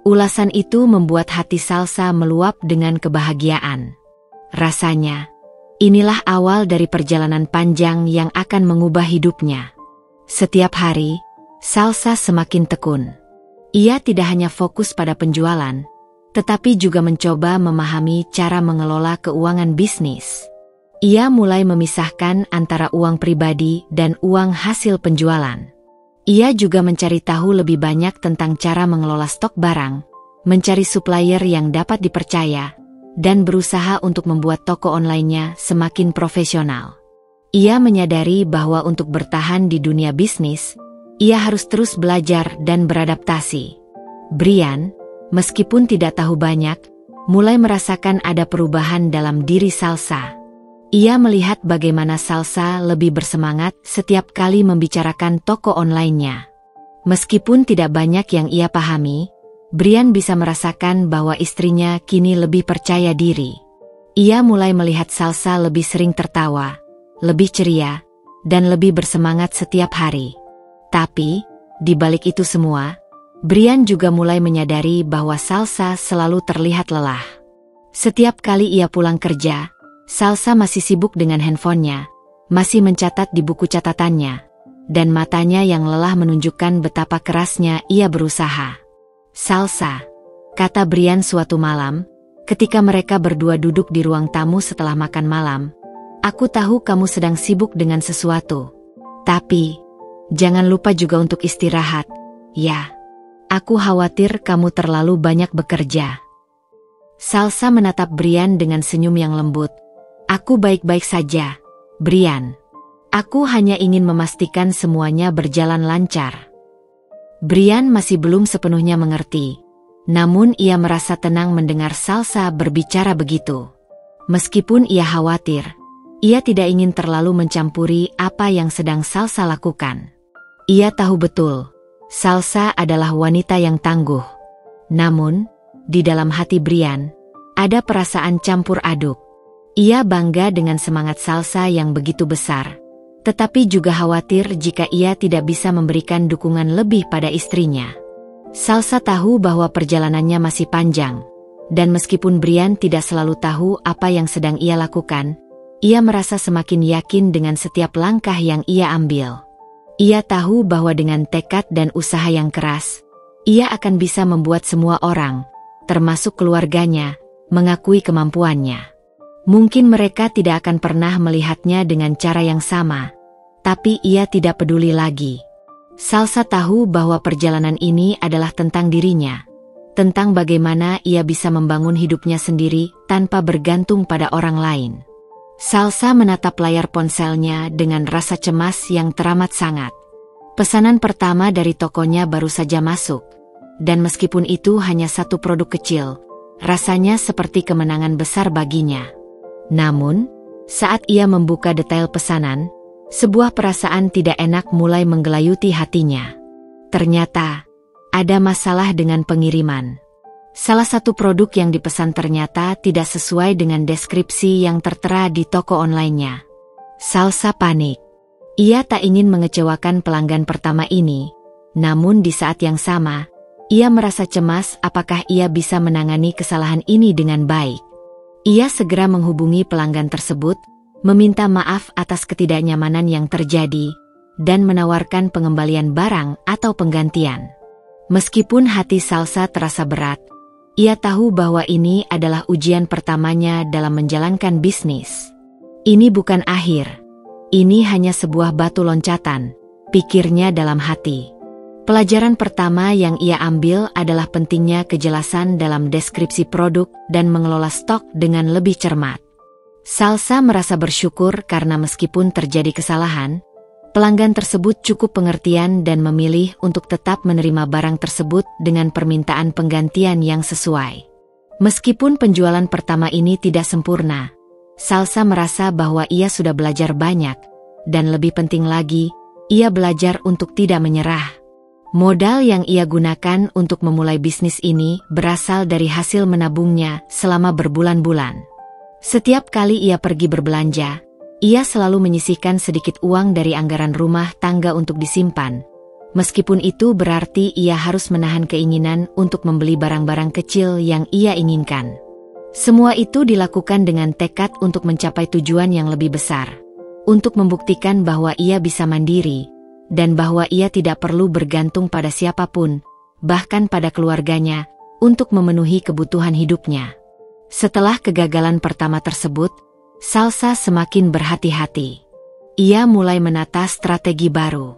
S1: Ulasan itu membuat hati Salsa meluap dengan kebahagiaan. Rasanya, inilah awal dari perjalanan panjang yang akan mengubah hidupnya. Setiap hari, Salsa semakin tekun. Ia tidak hanya fokus pada penjualan, tetapi juga mencoba memahami cara mengelola keuangan bisnis. Ia mulai memisahkan antara uang pribadi dan uang hasil penjualan. Ia juga mencari tahu lebih banyak tentang cara mengelola stok barang, mencari supplier yang dapat dipercaya, dan berusaha untuk membuat toko online-nya semakin profesional. Ia menyadari bahwa untuk bertahan di dunia bisnis, ia harus terus belajar dan beradaptasi. Brian, meskipun tidak tahu banyak, mulai merasakan ada perubahan dalam diri Salsa. Ia melihat bagaimana Salsa lebih bersemangat setiap kali membicarakan toko online-nya. Meskipun tidak banyak yang ia pahami, Brian bisa merasakan bahwa istrinya kini lebih percaya diri. Ia mulai melihat Salsa lebih sering tertawa, lebih ceria, dan lebih bersemangat setiap hari. Tapi, di balik itu semua, Brian juga mulai menyadari bahwa Salsa selalu terlihat lelah. Setiap kali ia pulang kerja, Salsa masih sibuk dengan handphonenya, masih mencatat di buku catatannya, dan matanya yang lelah menunjukkan betapa kerasnya ia berusaha. Salsa, kata Brian suatu malam, ketika mereka berdua duduk di ruang tamu setelah makan malam. Aku tahu kamu sedang sibuk dengan sesuatu. Tapi, jangan lupa juga untuk istirahat, ya. Aku khawatir kamu terlalu banyak bekerja. Salsa menatap Brian dengan senyum yang lembut. Aku baik-baik saja, Brian. Aku hanya ingin memastikan semuanya berjalan lancar. Brian masih belum sepenuhnya mengerti. Namun ia merasa tenang mendengar Salsa berbicara begitu. Meskipun ia khawatir, ia tidak ingin terlalu mencampuri apa yang sedang Salsa lakukan. Ia tahu betul, Salsa adalah wanita yang tangguh. Namun, di dalam hati Brian, ada perasaan campur aduk. Ia bangga dengan semangat Salsa yang begitu besar, tetapi juga khawatir jika ia tidak bisa memberikan dukungan lebih pada istrinya. Salsa tahu bahwa perjalanannya masih panjang, dan meskipun Brian tidak selalu tahu apa yang sedang ia lakukan, ia merasa semakin yakin dengan setiap langkah yang ia ambil. Ia tahu bahwa dengan tekad dan usaha yang keras, ia akan bisa membuat semua orang, termasuk keluarganya, mengakui kemampuannya. Mungkin mereka tidak akan pernah melihatnya dengan cara yang sama, tapi ia tidak peduli lagi. Salsa tahu bahwa perjalanan ini adalah tentang dirinya, tentang bagaimana ia bisa membangun hidupnya sendiri tanpa bergantung pada orang lain. Salsa menatap layar ponselnya dengan rasa cemas yang teramat sangat. Pesanan pertama dari tokonya baru saja masuk, dan meskipun itu hanya satu produk kecil, rasanya seperti kemenangan besar baginya. Namun, saat ia membuka detail pesanan, sebuah perasaan tidak enak mulai menggelayuti hatinya. Ternyata, ada masalah dengan pengiriman. Salah satu produk yang dipesan ternyata tidak sesuai dengan deskripsi yang tertera di toko online-nya. Salsa panik. Ia tak ingin mengecewakan pelanggan pertama ini, namun di saat yang sama, ia merasa cemas apakah ia bisa menangani kesalahan ini dengan baik. Ia segera menghubungi pelanggan tersebut, meminta maaf atas ketidaknyamanan yang terjadi, dan menawarkan pengembalian barang atau penggantian. Meskipun hati Salsa terasa berat, ia tahu bahwa ini adalah ujian pertamanya dalam menjalankan bisnis. Ini bukan akhir. Ini hanya sebuah batu loncatan, pikirnya dalam hati. Pelajaran pertama yang ia ambil adalah pentingnya kejelasan dalam deskripsi produk dan mengelola stok dengan lebih cermat. Salsa merasa bersyukur karena meskipun terjadi kesalahan, pelanggan tersebut cukup pengertian dan memilih untuk tetap menerima barang tersebut dengan permintaan penggantian yang sesuai. Meskipun penjualan pertama ini tidak sempurna, Salsa merasa bahwa ia sudah belajar banyak, dan lebih penting lagi, ia belajar untuk tidak menyerah. Modal yang ia gunakan untuk memulai bisnis ini berasal dari hasil menabungnya selama berbulan-bulan. Setiap kali ia pergi berbelanja, ia selalu menyisihkan sedikit uang dari anggaran rumah tangga untuk disimpan. Meskipun itu berarti ia harus menahan keinginan untuk membeli barang-barang kecil yang ia inginkan. Semua itu dilakukan dengan tekad untuk mencapai tujuan yang lebih besar. Untuk membuktikan bahwa ia bisa mandiri, dan bahwa ia tidak perlu bergantung pada siapapun, bahkan pada keluarganya, untuk memenuhi kebutuhan hidupnya. Setelah kegagalan pertama tersebut, Salsa semakin berhati-hati. Ia mulai menata strategi baru.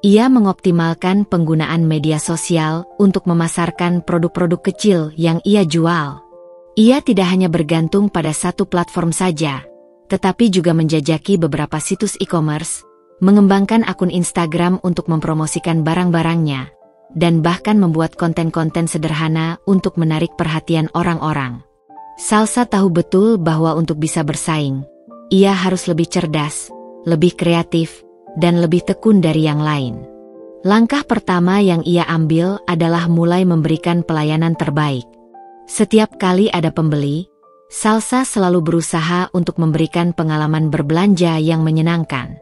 S1: Ia mengoptimalkan penggunaan media sosial untuk memasarkan produk-produk kecil yang ia jual. Ia tidak hanya bergantung pada satu platform saja, tetapi juga menjajaki beberapa situs e-commerce, mengembangkan akun Instagram untuk mempromosikan barang-barangnya, dan bahkan membuat konten-konten sederhana untuk menarik perhatian orang-orang. Salsa tahu betul bahwa untuk bisa bersaing, ia harus lebih cerdas, lebih kreatif, dan lebih tekun dari yang lain. Langkah pertama yang ia ambil adalah mulai memberikan pelayanan terbaik. Setiap kali ada pembeli, Salsa selalu berusaha untuk memberikan pengalaman berbelanja yang menyenangkan.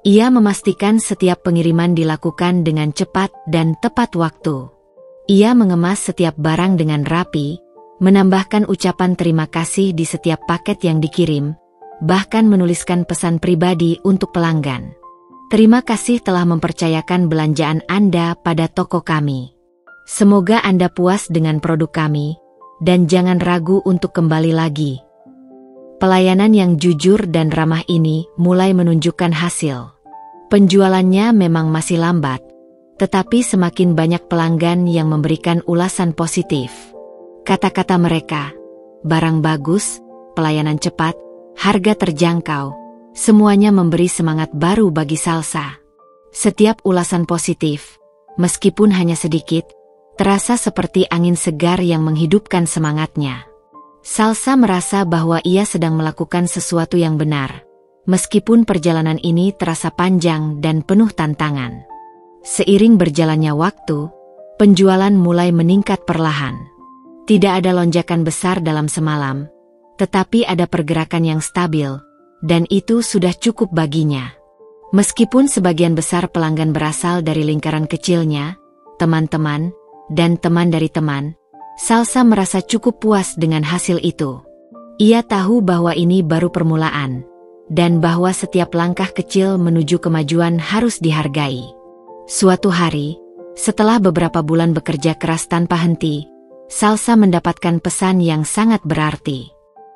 S1: Ia memastikan setiap pengiriman dilakukan dengan cepat dan tepat waktu. Ia mengemas setiap barang dengan rapi, menambahkan ucapan terima kasih di setiap paket yang dikirim, bahkan menuliskan pesan pribadi untuk pelanggan. Terima kasih telah mempercayakan belanjaan Anda pada toko kami. Semoga Anda puas dengan produk kami, dan jangan ragu untuk kembali lagi. Pelayanan yang jujur dan ramah ini mulai menunjukkan hasil. Penjualannya memang masih lambat, tetapi semakin banyak pelanggan yang memberikan ulasan positif. Kata-kata mereka, barang bagus, pelayanan cepat, harga terjangkau, semuanya memberi semangat baru bagi Salsa. Setiap ulasan positif, meskipun hanya sedikit, terasa seperti angin segar yang menghidupkan semangatnya. Salsa merasa bahwa ia sedang melakukan sesuatu yang benar, meskipun perjalanan ini terasa panjang dan penuh tantangan. Seiring berjalannya waktu, penjualan mulai meningkat perlahan. Tidak ada lonjakan besar dalam semalam, tetapi ada pergerakan yang stabil, dan itu sudah cukup baginya. Meskipun sebagian besar pelanggan berasal dari lingkaran kecilnya, teman-teman, dan teman dari teman, Salsa merasa cukup puas dengan hasil itu. Ia tahu bahwa ini baru permulaan, dan bahwa setiap langkah kecil menuju kemajuan harus dihargai. Suatu hari, setelah beberapa bulan bekerja keras tanpa henti, Salsa mendapatkan pesan yang sangat berarti.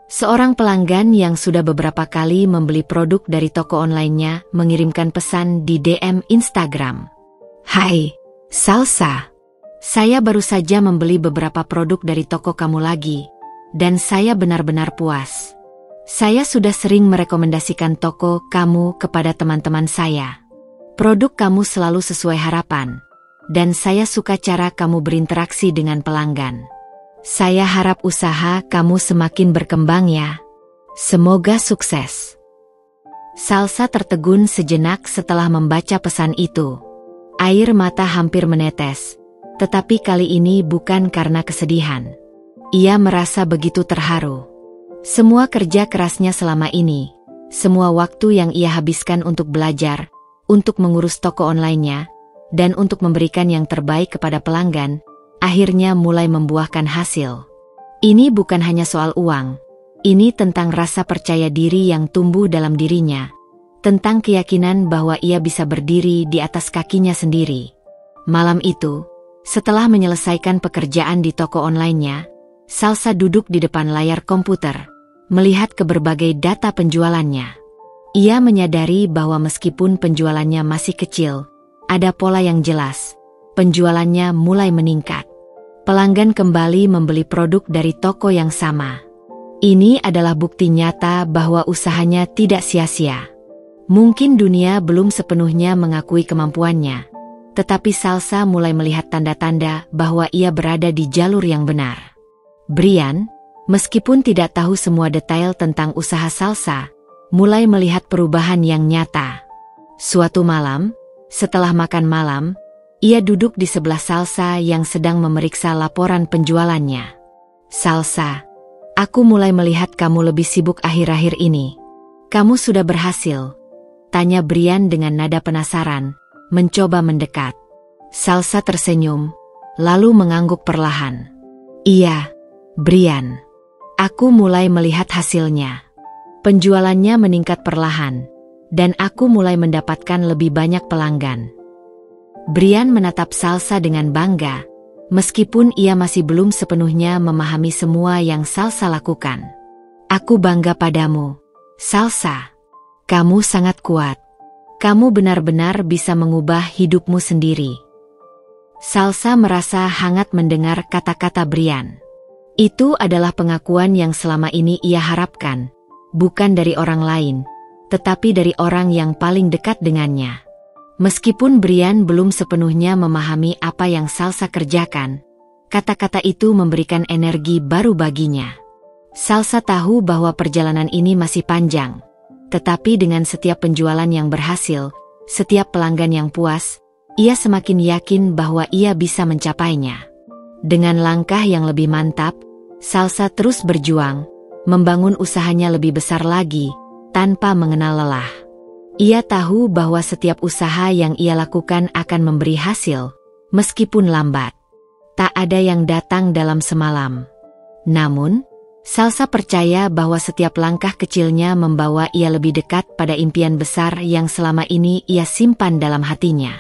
S1: Seorang pelanggan yang sudah beberapa kali membeli produk dari toko online-nya mengirimkan pesan di DM Instagram. "Hai, Salsa. Saya baru saja membeli beberapa produk dari toko kamu lagi, dan saya benar-benar puas. Saya sudah sering merekomendasikan toko kamu kepada teman-teman saya. Produk kamu selalu sesuai harapan, dan saya suka cara kamu berinteraksi dengan pelanggan. Saya harap usaha kamu semakin berkembang ya. Semoga sukses." Salsa tertegun sejenak setelah membaca pesan itu. Air mata hampir menetes, tetapi kali ini bukan karena kesedihan. Ia merasa begitu terharu. Semua kerja kerasnya selama ini, semua waktu yang ia habiskan untuk belajar, untuk mengurus toko online-nya, dan untuk memberikan yang terbaik kepada pelanggan, akhirnya mulai membuahkan hasil. Ini bukan hanya soal uang, ini tentang rasa percaya diri yang tumbuh dalam dirinya, tentang keyakinan bahwa ia bisa berdiri di atas kakinya sendiri. Malam itu, setelah menyelesaikan pekerjaan di toko online-nya, Salsa duduk di depan layar komputer, melihat ke berbagai data penjualannya. Ia menyadari bahwa meskipun penjualannya masih kecil, ada pola yang jelas. Penjualannya mulai meningkat. Pelanggan kembali membeli produk dari toko yang sama. Ini adalah bukti nyata bahwa usahanya tidak sia-sia. Mungkin dunia belum sepenuhnya mengakui kemampuannya, tetapi Salsa mulai melihat tanda-tanda bahwa ia berada di jalur yang benar. Brian, meskipun tidak tahu semua detail tentang usaha Salsa, mulai melihat perubahan yang nyata. Suatu malam, setelah makan malam, ia duduk di sebelah Salsa yang sedang memeriksa laporan penjualannya. "Salsa, aku mulai melihat kamu lebih sibuk akhir-akhir ini. Kamu sudah berhasil?" tanya Brian dengan nada penasaran, mencoba mendekat. Salsa tersenyum, lalu mengangguk perlahan. "Iya, Brian. Aku mulai melihat hasilnya. Penjualannya meningkat perlahan, dan aku mulai mendapatkan lebih banyak pelanggan." Brian menatap Salsa dengan bangga, meskipun ia masih belum sepenuhnya memahami semua yang Salsa lakukan. "Aku bangga padamu, Salsa. Kamu sangat kuat. Kamu benar-benar bisa mengubah hidupmu sendiri." Salsa merasa hangat mendengar kata-kata Brian. Itu adalah pengakuan yang selama ini ia harapkan, bukan dari orang lain, tetapi dari orang yang paling dekat dengannya. Meskipun Brian belum sepenuhnya memahami apa yang Salsa kerjakan, kata-kata itu memberikan energi baru baginya. Salsa tahu bahwa perjalanan ini masih panjang, tetapi dengan setiap penjualan yang berhasil, setiap pelanggan yang puas, ia semakin yakin bahwa ia bisa mencapainya. Dengan langkah yang lebih mantap, Salsa terus berjuang, membangun usahanya lebih besar lagi, tanpa mengenal lelah. Ia tahu bahwa setiap usaha yang ia lakukan akan memberi hasil, meskipun lambat. Tak ada yang datang dalam semalam. Namun, Salsa percaya bahwa setiap langkah kecilnya membawa ia lebih dekat pada impian besar yang selama ini ia simpan dalam hatinya.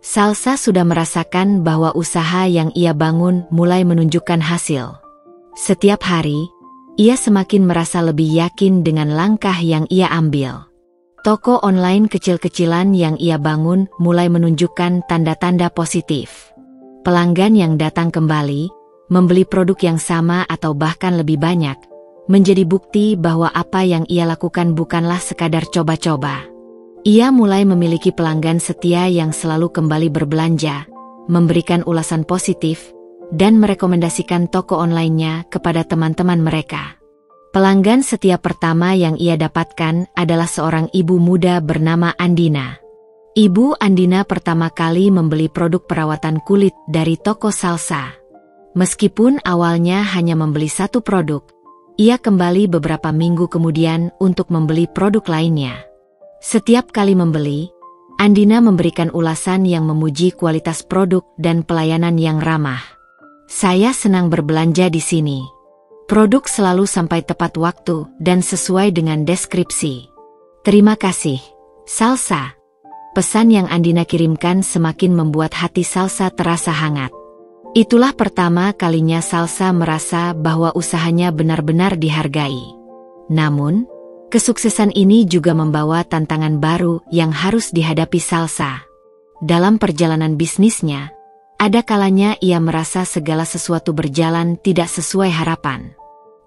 S1: Salsa sudah merasakan bahwa usaha yang ia bangun mulai menunjukkan hasil. Setiap hari, ia semakin merasa lebih yakin dengan langkah yang ia ambil. Toko online kecil-kecilan yang ia bangun mulai menunjukkan tanda-tanda positif. Pelanggan yang datang kembali, membeli produk yang sama atau bahkan lebih banyak, menjadi bukti bahwa apa yang ia lakukan bukanlah sekadar coba-coba. Ia mulai memiliki pelanggan setia yang selalu kembali berbelanja, memberikan ulasan positif, dan merekomendasikan toko online-nya kepada teman-teman mereka. Pelanggan setia pertama yang ia dapatkan adalah seorang ibu muda bernama Andina. Ibu Andina pertama kali membeli produk perawatan kulit dari toko Salsa. Meskipun awalnya hanya membeli satu produk, ia kembali beberapa minggu kemudian untuk membeli produk lainnya. Setiap kali membeli, Andina memberikan ulasan yang memuji kualitas produk dan pelayanan yang ramah. Saya senang berbelanja di sini. Produk selalu sampai tepat waktu dan sesuai dengan deskripsi. Terima kasih, Salsa. Pesan yang Andina kirimkan semakin membuat hati Salsa terasa hangat. Itulah pertama kalinya Salsa merasa bahwa usahanya benar-benar dihargai. Namun, kesuksesan ini juga membawa tantangan baru yang harus dihadapi Salsa. Dalam perjalanan bisnisnya, ada kalanya ia merasa segala sesuatu berjalan tidak sesuai harapan.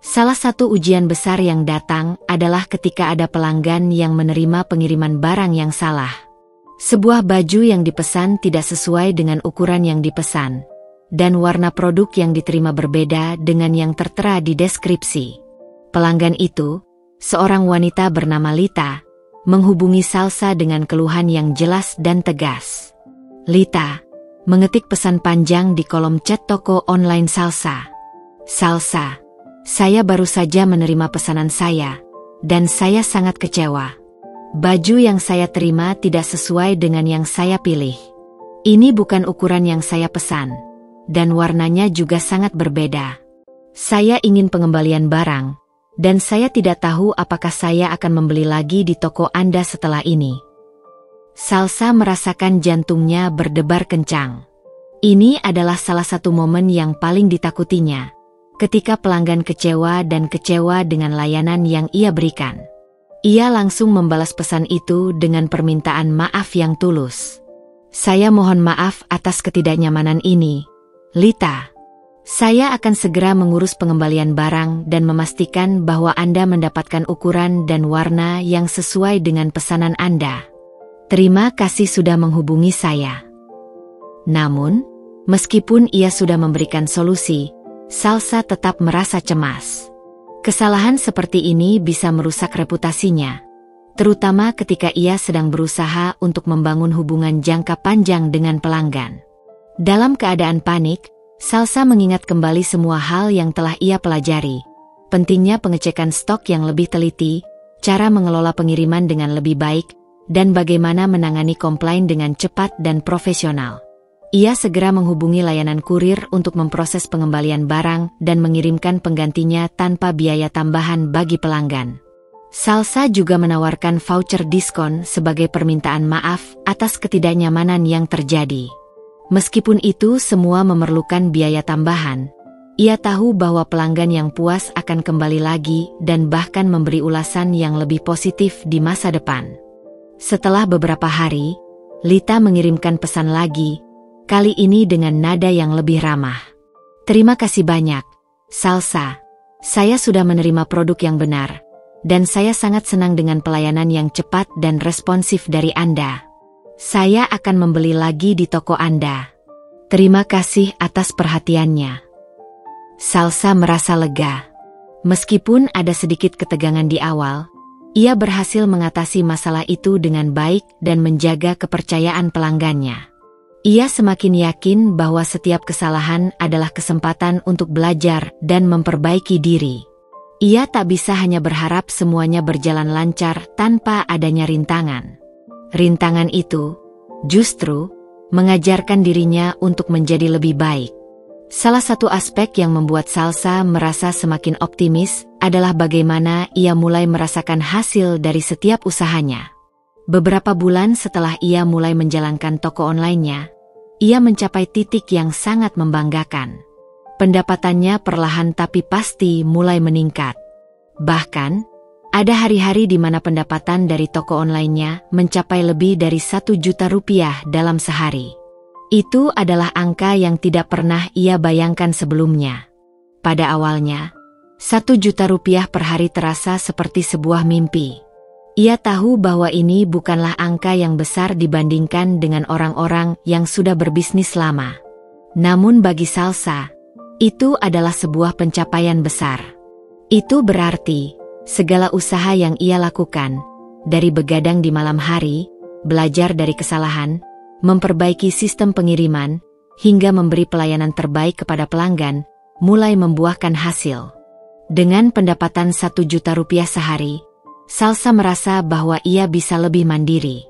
S1: Salah satu ujian besar yang datang adalah ketika ada pelanggan yang menerima pengiriman barang yang salah. Sebuah baju yang dipesan tidak sesuai dengan ukuran yang dipesan, dan warna produk yang diterima berbeda dengan yang tertera di deskripsi. Pelanggan itu, seorang wanita bernama Lita, menghubungi Salsa dengan keluhan yang jelas dan tegas. Lita mengetik pesan panjang di kolom chat toko online Salsa. Salsa, saya baru saja menerima pesanan saya, dan saya sangat kecewa. Baju yang saya terima tidak sesuai dengan yang saya pilih. Ini bukan ukuran yang saya pesan, dan warnanya juga sangat berbeda. Saya ingin pengembalian barang, dan saya tidak tahu apakah saya akan membeli lagi di toko Anda setelah ini. Salsa merasakan jantungnya berdebar kencang. Ini adalah salah satu momen yang paling ditakutinya, ketika pelanggan kecewa dengan layanan yang ia berikan. Ia langsung membalas pesan itu dengan permintaan maaf yang tulus. Saya mohon maaf atas ketidaknyamanan ini, Lita. Saya akan segera mengurus pengembalian barang dan memastikan bahwa Anda mendapatkan ukuran dan warna yang sesuai dengan pesanan Anda. Terima kasih sudah menghubungi saya. Namun, meskipun ia sudah memberikan solusi, Salsa tetap merasa cemas. Kesalahan seperti ini bisa merusak reputasinya, terutama ketika ia sedang berusaha untuk membangun hubungan jangka panjang dengan pelanggan. Dalam keadaan panik, Salsa mengingat kembali semua hal yang telah ia pelajari. Pentingnya pengecekan stok yang lebih teliti, cara mengelola pengiriman dengan lebih baik, dan bagaimana menangani komplain dengan cepat dan profesional. Ia segera menghubungi layanan kurir untuk memproses pengembalian barang dan mengirimkan penggantinya tanpa biaya tambahan bagi pelanggan. Salsa juga menawarkan voucher diskon sebagai permintaan maaf atas ketidaknyamanan yang terjadi. Meskipun itu semua memerlukan biaya tambahan, ia tahu bahwa pelanggan yang puas akan kembali lagi dan bahkan memberi ulasan yang lebih positif di masa depan. Setelah beberapa hari, Lita mengirimkan pesan lagi, kali ini dengan nada yang lebih ramah. Terima kasih banyak, Salsa. Saya sudah menerima produk yang benar, dan saya sangat senang dengan pelayanan yang cepat dan responsif dari Anda. Saya akan membeli lagi di toko Anda. Terima kasih atas perhatiannya. Salsa merasa lega. Meskipun ada sedikit ketegangan di awal, ia berhasil mengatasi masalah itu dengan baik dan menjaga kepercayaan pelanggannya. Ia semakin yakin bahwa setiap kesalahan adalah kesempatan untuk belajar dan memperbaiki diri. Ia tak bisa hanya berharap semuanya berjalan lancar tanpa adanya rintangan. Rintangan itu, justru, mengajarkan dirinya untuk menjadi lebih baik. Salah satu aspek yang membuat Salsa merasa semakin optimis adalah bagaimana ia mulai merasakan hasil dari setiap usahanya. Beberapa bulan setelah ia mulai menjalankan toko online-nya, ia mencapai titik yang sangat membanggakan. Pendapatannya perlahan tapi pasti mulai meningkat. Bahkan, ada hari-hari di mana pendapatan dari toko online-nya mencapai lebih dari 1 juta rupiah dalam sehari. Itu adalah angka yang tidak pernah ia bayangkan sebelumnya. Pada awalnya, 1 juta rupiah per hari terasa seperti sebuah mimpi. Ia tahu bahwa ini bukanlah angka yang besar dibandingkan dengan orang-orang yang sudah berbisnis lama. Namun bagi Salsa, itu adalah sebuah pencapaian besar. Itu berarti, segala usaha yang ia lakukan, dari begadang di malam hari, belajar dari kesalahan, memperbaiki sistem pengiriman, hingga memberi pelayanan terbaik kepada pelanggan, mulai membuahkan hasil. Dengan pendapatan 1 juta rupiah sehari, Salsa merasa bahwa ia bisa lebih mandiri.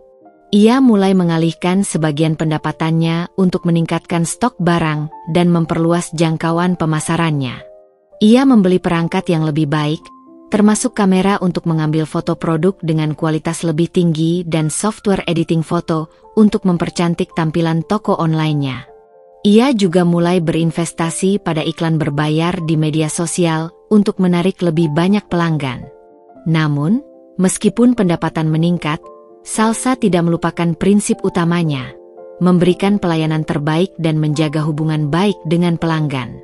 S1: Ia mulai mengalihkan sebagian pendapatannya untuk meningkatkan stok barang dan memperluas jangkauan pemasarannya. Ia membeli perangkat yang lebih baik, termasuk kamera untuk mengambil foto produk dengan kualitas lebih tinggi dan software editing foto untuk mempercantik tampilan toko online-nya. Ia juga mulai berinvestasi pada iklan berbayar di media sosial untuk menarik lebih banyak pelanggan. Namun, meskipun pendapatan meningkat, Salsa tidak melupakan prinsip utamanya, memberikan pelayanan terbaik dan menjaga hubungan baik dengan pelanggan.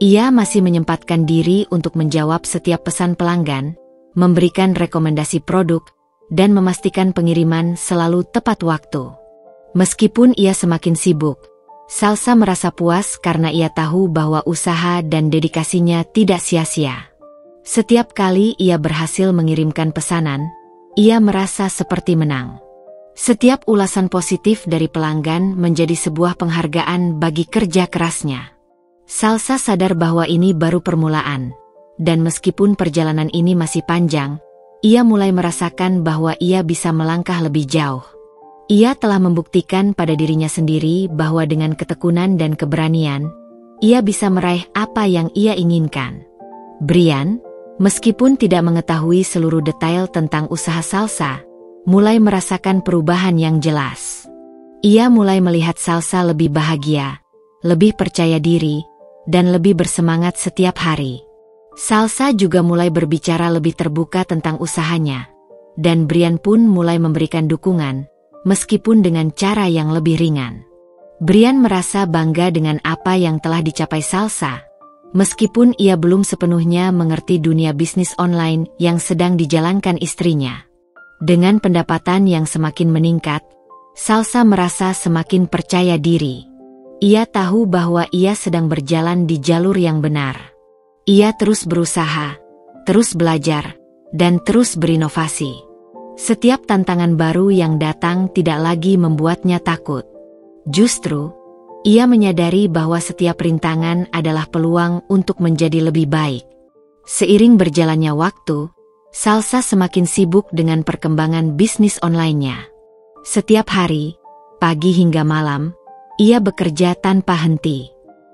S1: Ia masih menyempatkan diri untuk menjawab setiap pesan pelanggan, memberikan rekomendasi produk, dan memastikan pengiriman selalu tepat waktu. Meskipun ia semakin sibuk, Salsa merasa puas karena ia tahu bahwa usaha dan dedikasinya tidak sia-sia. Setiap kali ia berhasil mengirimkan pesanan, ia merasa seperti menang. Setiap ulasan positif dari pelanggan menjadi sebuah penghargaan bagi kerja kerasnya. Salsa sadar bahwa ini baru permulaan, dan meskipun perjalanan ini masih panjang, ia mulai merasakan bahwa ia bisa melangkah lebih jauh. Ia telah membuktikan pada dirinya sendiri bahwa dengan ketekunan dan keberanian, ia bisa meraih apa yang ia inginkan. Brian, meskipun tidak mengetahui seluruh detail tentang usaha Salsa, mulai merasakan perubahan yang jelas. Ia mulai melihat Salsa lebih bahagia, lebih percaya diri, dan lebih bersemangat setiap hari. Salsa juga mulai berbicara lebih terbuka tentang usahanya, dan Brian pun mulai memberikan dukungan, meskipun dengan cara yang lebih ringan. Brian merasa bangga dengan apa yang telah dicapai Salsa, meskipun ia belum sepenuhnya mengerti dunia bisnis online yang sedang dijalankan istrinya. Dengan pendapatan yang semakin meningkat, Salsa merasa semakin percaya diri. Ia tahu bahwa ia sedang berjalan di jalur yang benar. Ia terus berusaha, terus belajar, dan terus berinovasi. Setiap tantangan baru yang datang tidak lagi membuatnya takut. Justru, ia menyadari bahwa setiap rintangan adalah peluang untuk menjadi lebih baik. Seiring berjalannya waktu, Salsa semakin sibuk dengan perkembangan bisnis online-nya. Setiap hari, pagi hingga malam, ia bekerja tanpa henti.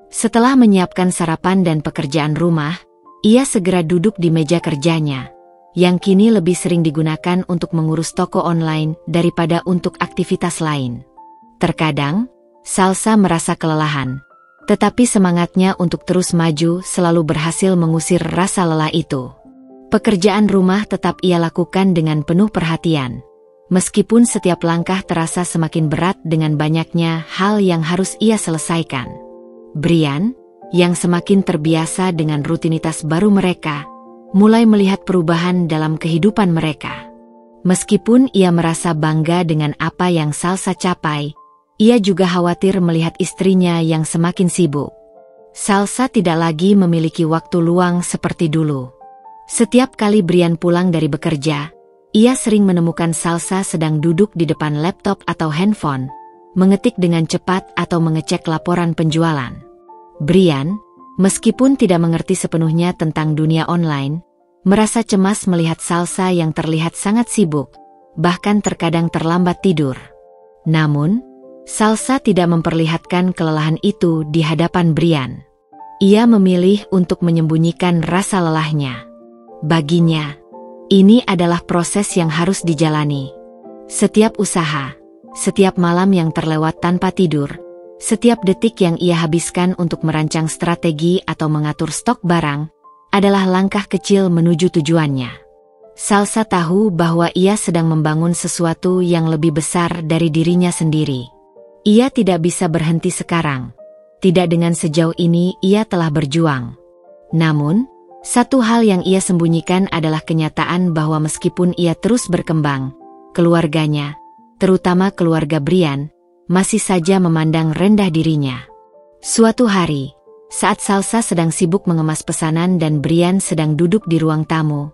S1: Setelah menyiapkan sarapan dan pekerjaan rumah, ia segera duduk di meja kerjanya, yang kini lebih sering digunakan untuk mengurus toko online daripada untuk aktivitas lain. Terkadang, Salsa merasa kelelahan, tetapi semangatnya untuk terus maju selalu berhasil mengusir rasa lelah itu. Pekerjaan rumah tetap ia lakukan dengan penuh perhatian, meskipun setiap langkah terasa semakin berat dengan banyaknya hal yang harus ia selesaikan. Brian, yang semakin terbiasa dengan rutinitas baru mereka, mulai melihat perubahan dalam kehidupan mereka. Meskipun ia merasa bangga dengan apa yang Salsa capai, ia juga khawatir melihat istrinya yang semakin sibuk. Salsa tidak lagi memiliki waktu luang seperti dulu. Setiap kali Brian pulang dari bekerja, ia sering menemukan Salsa sedang duduk di depan laptop atau handphone, mengetik dengan cepat atau mengecek laporan penjualan. Brian, meskipun tidak mengerti sepenuhnya tentang dunia online, merasa cemas melihat Salsa yang terlihat sangat sibuk, bahkan terkadang terlambat tidur. Namun, Salsa tidak memperlihatkan kelelahan itu di hadapan Brian. Ia memilih untuk menyembunyikan rasa lelahnya. Baginya, ini adalah proses yang harus dijalani. Setiap usaha, setiap malam yang terlewat tanpa tidur, setiap detik yang ia habiskan untuk merancang strategi atau mengatur stok barang, adalah langkah kecil menuju tujuannya. Salsa tahu bahwa ia sedang membangun sesuatu yang lebih besar dari dirinya sendiri. Ia tidak bisa berhenti sekarang. Tidak dengan sejauh ini ia telah berjuang. Namun, satu hal yang ia sembunyikan adalah kenyataan bahwa meskipun ia terus berkembang, keluarganya, terutama keluarga Brian, masih saja memandang rendah dirinya. Suatu hari, saat Salsa sedang sibuk mengemas pesanan dan Brian sedang duduk di ruang tamu,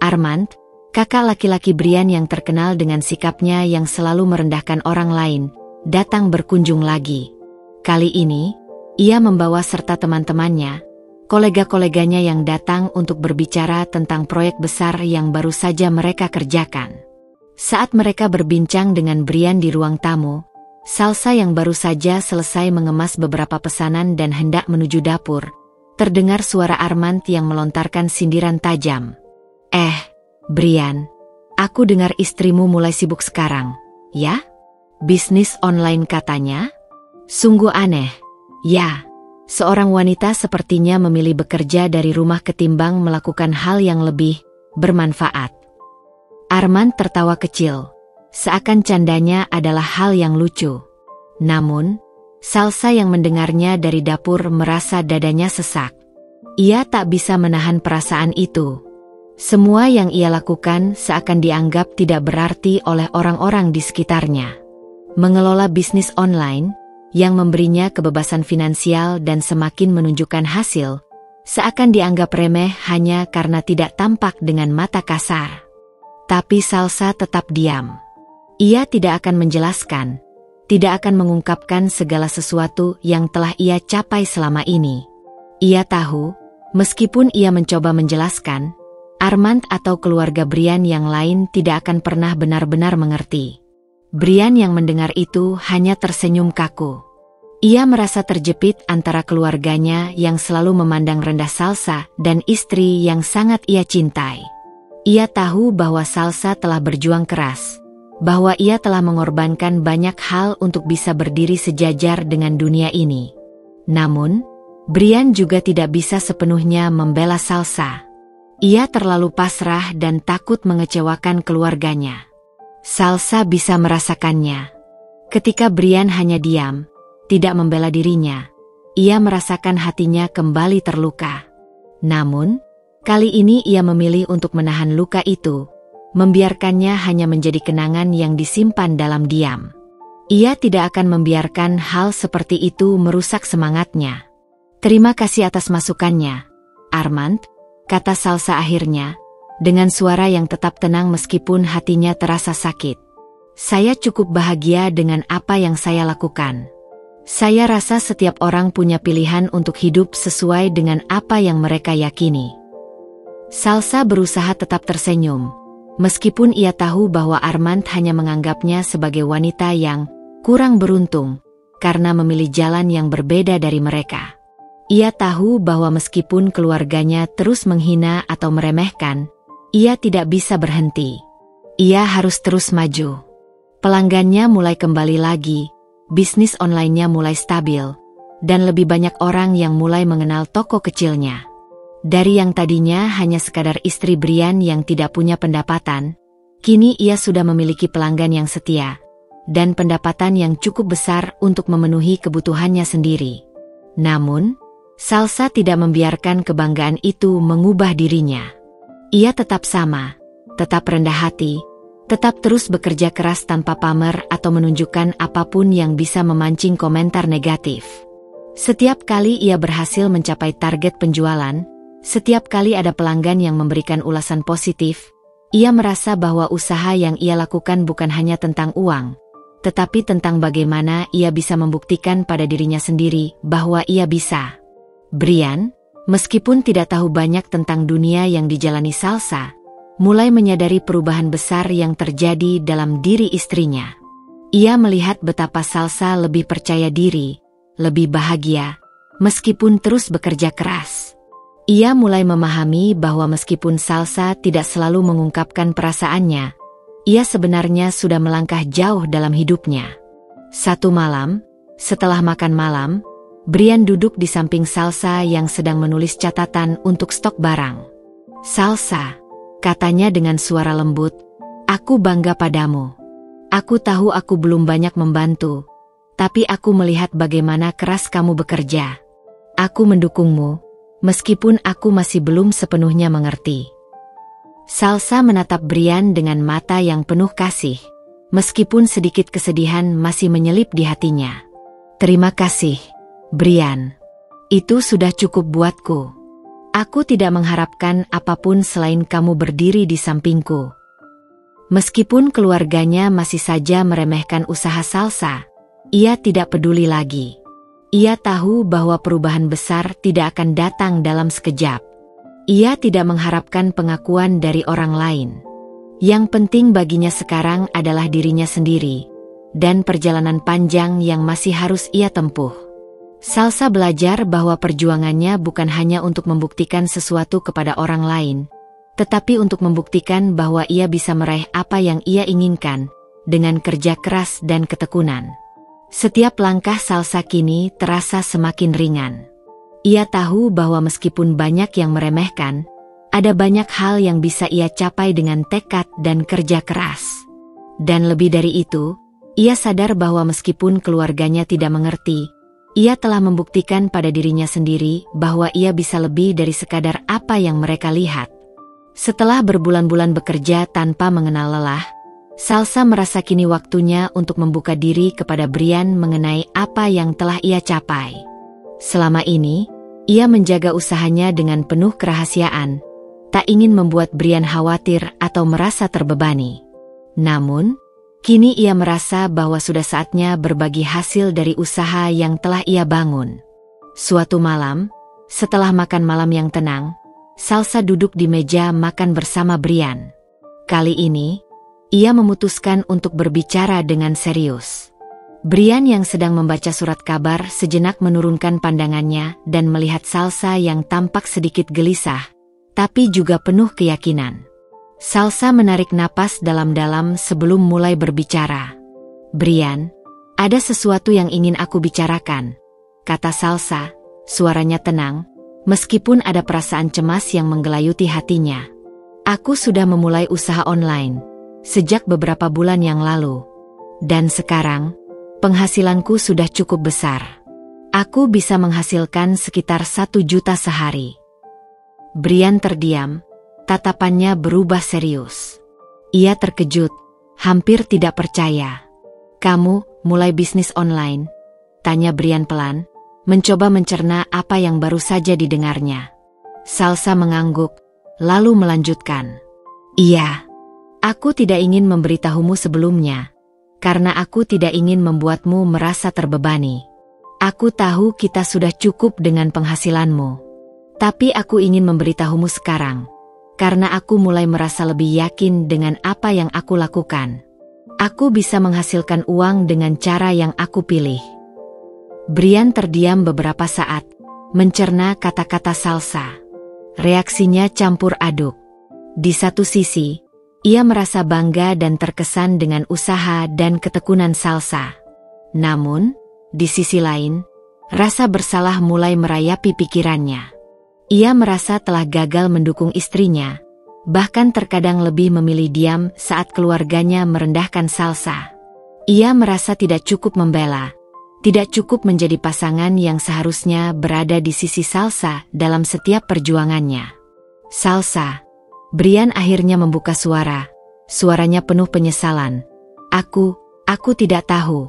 S1: Armand, kakak laki-laki Brian yang terkenal dengan sikapnya yang selalu merendahkan orang lain, datang berkunjung lagi. Kali ini, ia membawa serta teman-temannya, kolega-koleganya yang datang untuk berbicara tentang proyek besar yang baru saja mereka kerjakan. Saat mereka berbincang dengan Brian di ruang tamu, Salsa yang baru saja selesai mengemas beberapa pesanan dan hendak menuju dapur, terdengar suara Armand yang melontarkan sindiran tajam. Brian, aku dengar istrimu mulai sibuk sekarang, ya? Bisnis online katanya? Sungguh aneh. Ya, seorang wanita sepertinya memilih bekerja dari rumah ketimbang melakukan hal yang lebih bermanfaat. Armand tertawa kecil, seakan candanya adalah hal yang lucu. Namun, Salsa yang mendengarnya dari dapur merasa dadanya sesak. Ia tak bisa menahan perasaan itu. Semua yang ia lakukan seakan dianggap tidak berarti oleh orang-orang di sekitarnya. Mengelola bisnis online, yang memberinya kebebasan finansial dan semakin menunjukkan hasil, seakan dianggap remeh hanya karena tidak tampak dengan mata kasar. Tapi Salsa tetap diam. Ia tidak akan menjelaskan, tidak akan mengungkapkan segala sesuatu yang telah ia capai selama ini. Ia tahu, meskipun ia mencoba menjelaskan, Armand atau keluarga Brian yang lain tidak akan pernah benar-benar mengerti. Brian yang mendengar itu hanya tersenyum kaku. Ia merasa terjepit antara keluarganya yang selalu memandang rendah Salsa dan istri yang sangat ia cintai. Ia tahu bahwa Salsa telah berjuang keras, bahwa ia telah mengorbankan banyak hal untuk bisa berdiri sejajar dengan dunia ini. Namun, Brian juga tidak bisa sepenuhnya membela Salsa. Ia terlalu pasrah dan takut mengecewakan keluarganya. Salsa bisa merasakannya. Ketika Brian hanya diam, tidak membela dirinya, ia merasakan hatinya kembali terluka. Namun, kali ini ia memilih untuk menahan luka itu, membiarkannya hanya menjadi kenangan yang disimpan dalam diam. Ia tidak akan membiarkan hal seperti itu merusak semangatnya. Terima kasih atas masukannya, Armand, kata Salsa akhirnya, dengan suara yang tetap tenang meskipun hatinya terasa sakit. Saya cukup bahagia dengan apa yang saya lakukan. Saya rasa setiap orang punya pilihan untuk hidup sesuai dengan apa yang mereka yakini. Salsa berusaha tetap tersenyum, meskipun ia tahu bahwa Armand hanya menganggapnya sebagai wanita yang kurang beruntung, karena memilih jalan yang berbeda dari mereka. Ia tahu bahwa meskipun keluarganya terus menghina atau meremehkan, ia tidak bisa berhenti. Ia harus terus maju. Pelanggannya mulai kembali lagi, bisnis online-nya mulai stabil, dan lebih banyak orang yang mulai mengenal toko kecilnya. Dari yang tadinya hanya sekadar istri Brian yang tidak punya pendapatan, kini ia sudah memiliki pelanggan yang setia, dan pendapatan yang cukup besar untuk memenuhi kebutuhannya sendiri. Namun, Salsa tidak membiarkan kebanggaan itu mengubah dirinya. Ia tetap sama, tetap rendah hati, tetap terus bekerja keras tanpa pamer atau menunjukkan apapun yang bisa memancing komentar negatif. Setiap kali ia berhasil mencapai target penjualan, setiap kali ada pelanggan yang memberikan ulasan positif, ia merasa bahwa usaha yang ia lakukan bukan hanya tentang uang, tetapi tentang bagaimana ia bisa membuktikan pada dirinya sendiri bahwa ia bisa. Brian, meskipun tidak tahu banyak tentang dunia yang dijalani Salsa, mulai menyadari perubahan besar yang terjadi dalam diri istrinya. Ia melihat betapa Salsa lebih percaya diri, lebih bahagia, meskipun terus bekerja keras. Ia mulai memahami bahwa meskipun Salsa tidak selalu mengungkapkan perasaannya, ia sebenarnya sudah melangkah jauh dalam hidupnya. Satu malam, setelah makan malam, Brian duduk di samping Salsa yang sedang menulis catatan untuk stok barang. "Salsa," katanya dengan suara lembut, "aku bangga padamu. Aku tahu aku belum banyak membantu, tapi aku melihat bagaimana keras kamu bekerja. Aku mendukungmu, meskipun aku masih belum sepenuhnya mengerti." Salsa menatap Brian dengan mata yang penuh kasih, meskipun sedikit kesedihan masih menyelip di hatinya. "Terima kasih, Brian. Itu sudah cukup buatku. Aku tidak mengharapkan apapun selain kamu berdiri di sampingku." Meskipun keluarganya masih saja meremehkan usaha Salsa, ia tidak peduli lagi. Ia tahu bahwa perubahan besar tidak akan datang dalam sekejap. Ia tidak mengharapkan pengakuan dari orang lain. Yang penting baginya sekarang adalah dirinya sendiri, dan perjalanan panjang yang masih harus ia tempuh. Salsa belajar bahwa perjuangannya bukan hanya untuk membuktikan sesuatu kepada orang lain, tetapi untuk membuktikan bahwa ia bisa meraih apa yang ia inginkan, dengan kerja keras dan ketekunan. Setiap langkah Salsa kini terasa semakin ringan. Ia tahu bahwa meskipun banyak yang meremehkan, ada banyak hal yang bisa ia capai dengan tekad dan kerja keras. Dan lebih dari itu, ia sadar bahwa meskipun keluarganya tidak mengerti, ia telah membuktikan pada dirinya sendiri bahwa ia bisa lebih dari sekadar apa yang mereka lihat. Setelah berbulan-bulan bekerja tanpa mengenal lelah, Salsa merasa kini waktunya untuk membuka diri kepada Brian mengenai apa yang telah ia capai. Selama ini, ia menjaga usahanya dengan penuh kerahasiaan, tak ingin membuat Brian khawatir atau merasa terbebani. Namun, kini ia merasa bahwa sudah saatnya berbagi hasil dari usaha yang telah ia bangun. Suatu malam, setelah makan malam yang tenang, Salsa duduk di meja makan bersama Brian. Kali ini, ia memutuskan untuk berbicara dengan serius. Brian yang sedang membaca surat kabar sejenak menurunkan pandangannya dan melihat Salsa yang tampak sedikit gelisah, tapi juga penuh keyakinan. Salsa menarik napas dalam-dalam sebelum mulai berbicara. "Brian, ada sesuatu yang ingin aku bicarakan," kata Salsa, suaranya tenang, meskipun ada perasaan cemas yang menggelayuti hatinya. "Aku sudah memulai usaha online sejak beberapa bulan yang lalu. Dan sekarang, penghasilanku sudah cukup besar. Aku bisa menghasilkan sekitar 1 juta sehari." Brian terdiam, tatapannya berubah serius. Ia terkejut, hampir tidak percaya. "Kamu mulai bisnis online?" tanya Brian pelan, mencoba mencerna apa yang baru saja didengarnya. Salsa mengangguk, lalu melanjutkan. "Iya, aku tidak ingin memberitahumu sebelumnya, karena aku tidak ingin membuatmu merasa terbebani. Aku tahu kita sudah cukup dengan penghasilanmu. Tapi aku ingin memberitahumu sekarang, karena aku mulai merasa lebih yakin dengan apa yang aku lakukan. Aku bisa menghasilkan uang dengan cara yang aku pilih." Brian terdiam beberapa saat, mencerna kata-kata Salsa. Reaksinya campur aduk. Di satu sisi, ia merasa bangga dan terkesan dengan usaha dan ketekunan Salsa. Namun, di sisi lain, rasa bersalah mulai merayapi pikirannya. Ia merasa telah gagal mendukung istrinya, bahkan terkadang lebih memilih diam saat keluarganya merendahkan Salsa. Ia merasa tidak cukup membela, tidak cukup menjadi pasangan yang seharusnya berada di sisi Salsa dalam setiap perjuangannya. "Salsa," Brian akhirnya membuka suara. Suaranya penuh penyesalan. Aku tidak tahu.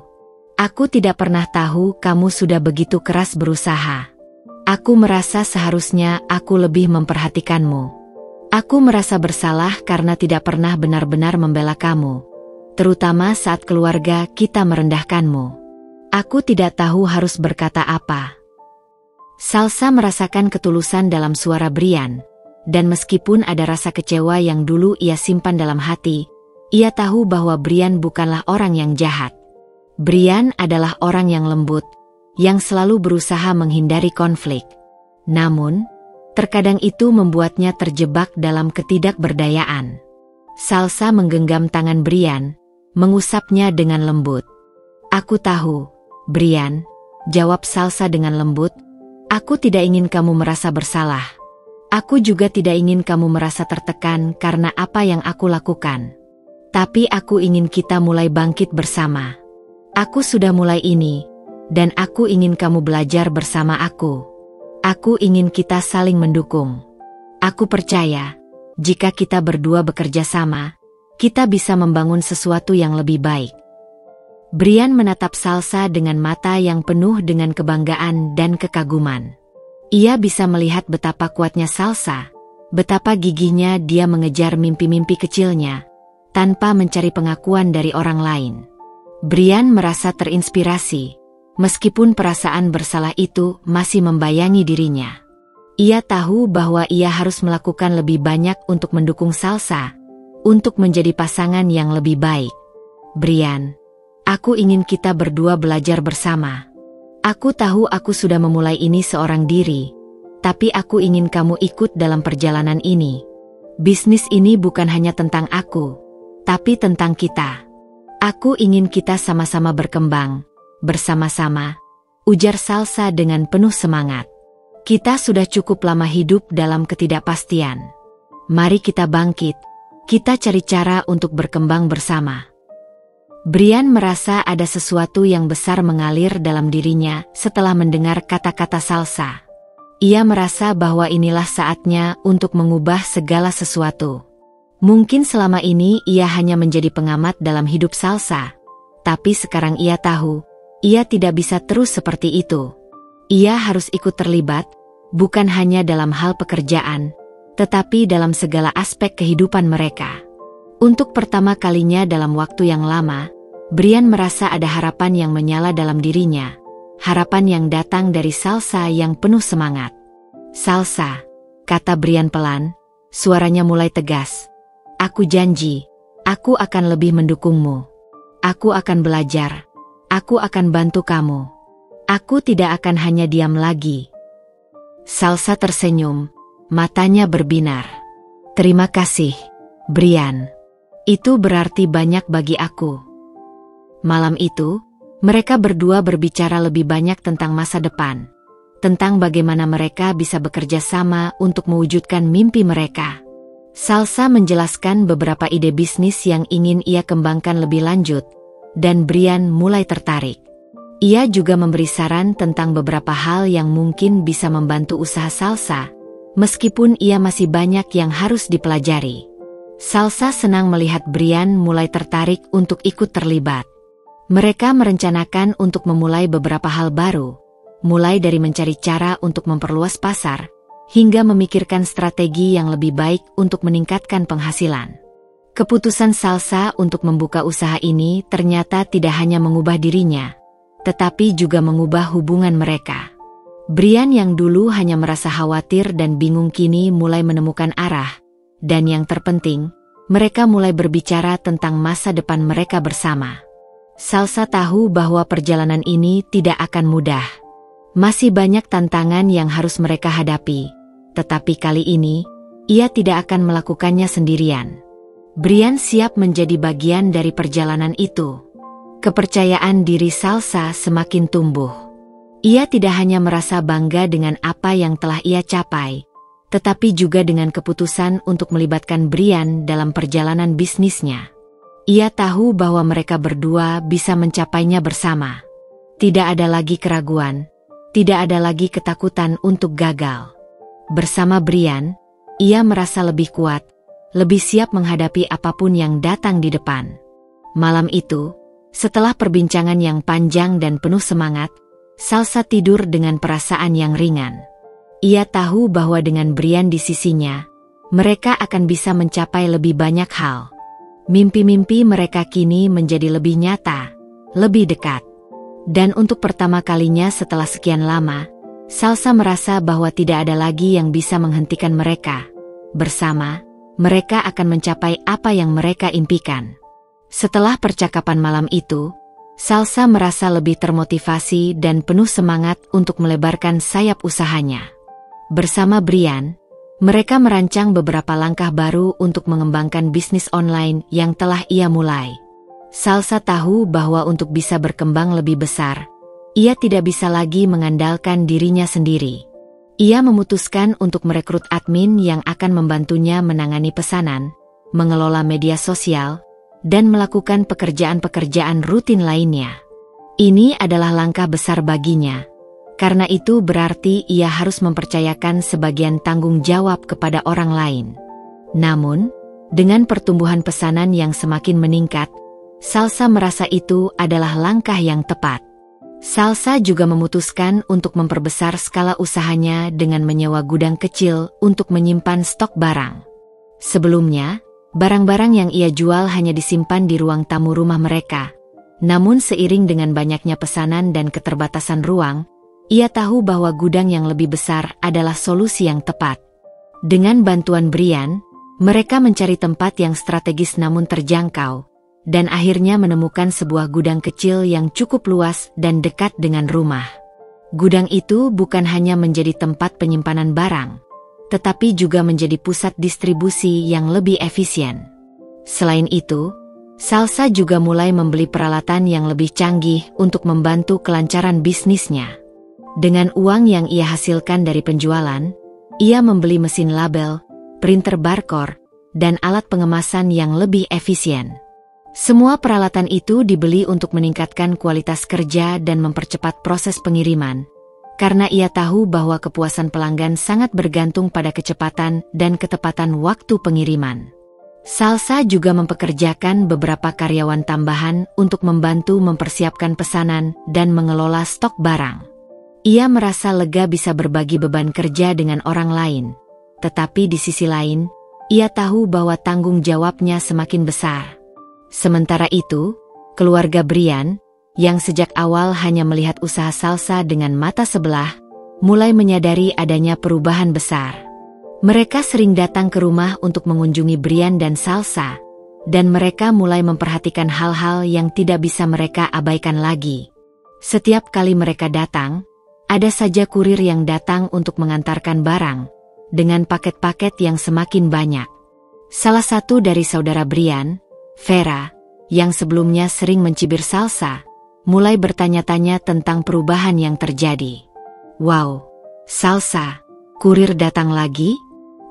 S1: Aku tidak pernah tahu kamu sudah begitu keras berusaha. Aku merasa seharusnya aku lebih memperhatikanmu. Aku merasa bersalah karena tidak pernah benar-benar membela kamu, terutama saat keluarga kita merendahkanmu. Aku tidak tahu harus berkata apa." Salsa merasakan ketulusan dalam suara Brian, dan meskipun ada rasa kecewa yang dulu ia simpan dalam hati, ia tahu bahwa Brian bukanlah orang yang jahat. Brian adalah orang yang lembut, yang selalu berusaha menghindari konflik. Namun, terkadang itu membuatnya terjebak dalam ketidakberdayaan. Salsa menggenggam tangan Brian, mengusapnya dengan lembut. Aku tahu, Brian, jawab Salsa dengan lembut. Aku tidak ingin kamu merasa bersalah. Aku juga tidak ingin kamu merasa tertekan karena apa yang aku lakukan. Tapi aku ingin kita mulai bangkit bersama. Aku sudah mulai ini, dan aku ingin kamu belajar bersama aku. Aku ingin kita saling mendukung. Aku percaya, jika kita berdua bekerja sama, kita bisa membangun sesuatu yang lebih baik. Brian menatap Salsa dengan mata yang penuh dengan kebanggaan dan kekaguman. Ia bisa melihat betapa kuatnya Salsa, betapa gigihnya dia mengejar mimpi-mimpi kecilnya, tanpa mencari pengakuan dari orang lain. Brian merasa terinspirasi, meskipun perasaan bersalah itu masih membayangi dirinya. Ia tahu bahwa ia harus melakukan lebih banyak untuk mendukung Salsa, untuk menjadi pasangan yang lebih baik. Brian, aku ingin kita berdua belajar bersama. Aku tahu aku sudah memulai ini seorang diri, tapi aku ingin kamu ikut dalam perjalanan ini. Bisnis ini bukan hanya tentang aku, tapi tentang kita. Aku ingin kita sama-sama berkembang, bersama-sama, ujar Salsa dengan penuh semangat. Kita sudah cukup lama hidup dalam ketidakpastian. Mari kita bangkit, kita cari cara untuk berkembang bersama. Brian merasa ada sesuatu yang besar mengalir dalam dirinya setelah mendengar kata-kata Salsa. Ia merasa bahwa inilah saatnya untuk mengubah segala sesuatu. Mungkin selama ini ia hanya menjadi pengamat dalam hidup Salsa, tapi sekarang ia tahu, ia tidak bisa terus seperti itu. Ia harus ikut terlibat, bukan hanya dalam hal pekerjaan, tetapi dalam segala aspek kehidupan mereka. Untuk pertama kalinya dalam waktu yang lama, Brian merasa ada harapan yang menyala dalam dirinya, harapan yang datang dari Salsa yang penuh semangat. Salsa, kata Brian pelan, suaranya mulai tegas. Aku janji, aku akan lebih mendukungmu. Aku akan belajar. Aku akan bantu kamu. Aku tidak akan hanya diam lagi. Salsa tersenyum, matanya berbinar. Terima kasih, Brian. Itu berarti banyak bagi aku. Malam itu, mereka berdua berbicara lebih banyak tentang masa depan, tentang bagaimana mereka bisa bekerja sama untuk mewujudkan mimpi mereka. Salsa menjelaskan beberapa ide bisnis yang ingin ia kembangkan lebih lanjut, dan Brian mulai tertarik. Ia juga memberi saran tentang beberapa hal yang mungkin bisa membantu usaha Salsa, meskipun ia masih banyak yang harus dipelajari. Salsa senang melihat Brian mulai tertarik untuk ikut terlibat. Mereka merencanakan untuk memulai beberapa hal baru, mulai dari mencari cara untuk memperluas pasar, hingga memikirkan strategi yang lebih baik untuk meningkatkan penghasilan. Keputusan Salsa untuk membuka usaha ini ternyata tidak hanya mengubah dirinya, tetapi juga mengubah hubungan mereka. Brian yang dulu hanya merasa khawatir dan bingung kini mulai menemukan arah, dan yang terpenting, mereka mulai berbicara tentang masa depan mereka bersama. Salsa tahu bahwa perjalanan ini tidak akan mudah. Masih banyak tantangan yang harus mereka hadapi, tetapi kali ini, ia tidak akan melakukannya sendirian. Brian siap menjadi bagian dari perjalanan itu. Kepercayaan diri Salsa semakin tumbuh. Ia tidak hanya merasa bangga dengan apa yang telah ia capai, tetapi juga dengan keputusan untuk melibatkan Brian dalam perjalanan bisnisnya. Ia tahu bahwa mereka berdua bisa mencapainya bersama. Tidak ada lagi keraguan, tidak ada lagi ketakutan untuk gagal. Bersama Brian, ia merasa lebih kuat, lebih siap menghadapi apapun yang datang di depan. Malam itu, setelah perbincangan yang panjang dan penuh semangat, Salsa tidur dengan perasaan yang ringan. Ia tahu bahwa dengan Brian di sisinya, mereka akan bisa mencapai lebih banyak hal. Mimpi-mimpi mereka kini menjadi lebih nyata, lebih dekat. Dan untuk pertama kalinya setelah sekian lama, Salsa merasa bahwa tidak ada lagi yang bisa menghentikan mereka. Bersama, mereka akan mencapai apa yang mereka impikan. Setelah percakapan malam itu, Salsa merasa lebih termotivasi dan penuh semangat untuk melebarkan sayap usahanya. Bersama Brian, Mereka merancang beberapa langkah baru untuk mengembangkan bisnis online yang telah ia mulai. Salsa tahu bahwa untuk bisa berkembang lebih besar, ia tidak bisa lagi mengandalkan dirinya sendiri. Ia memutuskan untuk merekrut admin yang akan membantunya menangani pesanan, mengelola media sosial, dan melakukan pekerjaan-pekerjaan rutin lainnya. Ini adalah langkah besar baginya. Karena itu berarti ia harus mempercayakan sebagian tanggung jawab kepada orang lain. Namun, dengan pertumbuhan pesanan yang semakin meningkat, Salsa merasa itu adalah langkah yang tepat. Salsa juga memutuskan untuk memperbesar skala usahanya dengan menyewa gudang kecil untuk menyimpan stok barang. Sebelumnya, barang-barang yang ia jual hanya disimpan di ruang tamu rumah mereka. Namun seiring dengan banyaknya pesanan dan keterbatasan ruang, ia tahu bahwa gudang yang lebih besar adalah solusi yang tepat. Dengan bantuan Brian, mereka mencari tempat yang strategis namun terjangkau, dan akhirnya menemukan sebuah gudang kecil yang cukup luas dan dekat dengan rumah. Gudang itu bukan hanya menjadi tempat penyimpanan barang, tetapi juga menjadi pusat distribusi yang lebih efisien. Selain itu, Salsa juga mulai membeli peralatan yang lebih canggih untuk membantu kelancaran bisnisnya. Dengan uang yang ia hasilkan dari penjualan, ia membeli mesin label, printer barcode, dan alat pengemasan yang lebih efisien. Semua peralatan itu dibeli untuk meningkatkan kualitas kerja dan mempercepat proses pengiriman, karena ia tahu bahwa kepuasan pelanggan sangat bergantung pada kecepatan dan ketepatan waktu pengiriman. Salsa juga mempekerjakan beberapa karyawan tambahan untuk membantu mempersiapkan pesanan dan mengelola stok barang. Ia merasa lega bisa berbagi beban kerja dengan orang lain, tetapi di sisi lain, ia tahu bahwa tanggung jawabnya semakin besar. Sementara itu, keluarga Brian, yang sejak awal hanya melihat usaha Salsa dengan mata sebelah, mulai menyadari adanya perubahan besar. Mereka sering datang ke rumah untuk mengunjungi Brian dan Salsa, dan mereka mulai memperhatikan hal-hal yang tidak bisa mereka abaikan lagi. Setiap kali mereka datang, ada saja kurir yang datang untuk mengantarkan barang, dengan paket-paket yang semakin banyak. Salah satu dari saudara Brian, Vera, yang sebelumnya sering mencibir Salsa, mulai bertanya-tanya tentang perubahan yang terjadi. "Wow, Salsa, kurir datang lagi?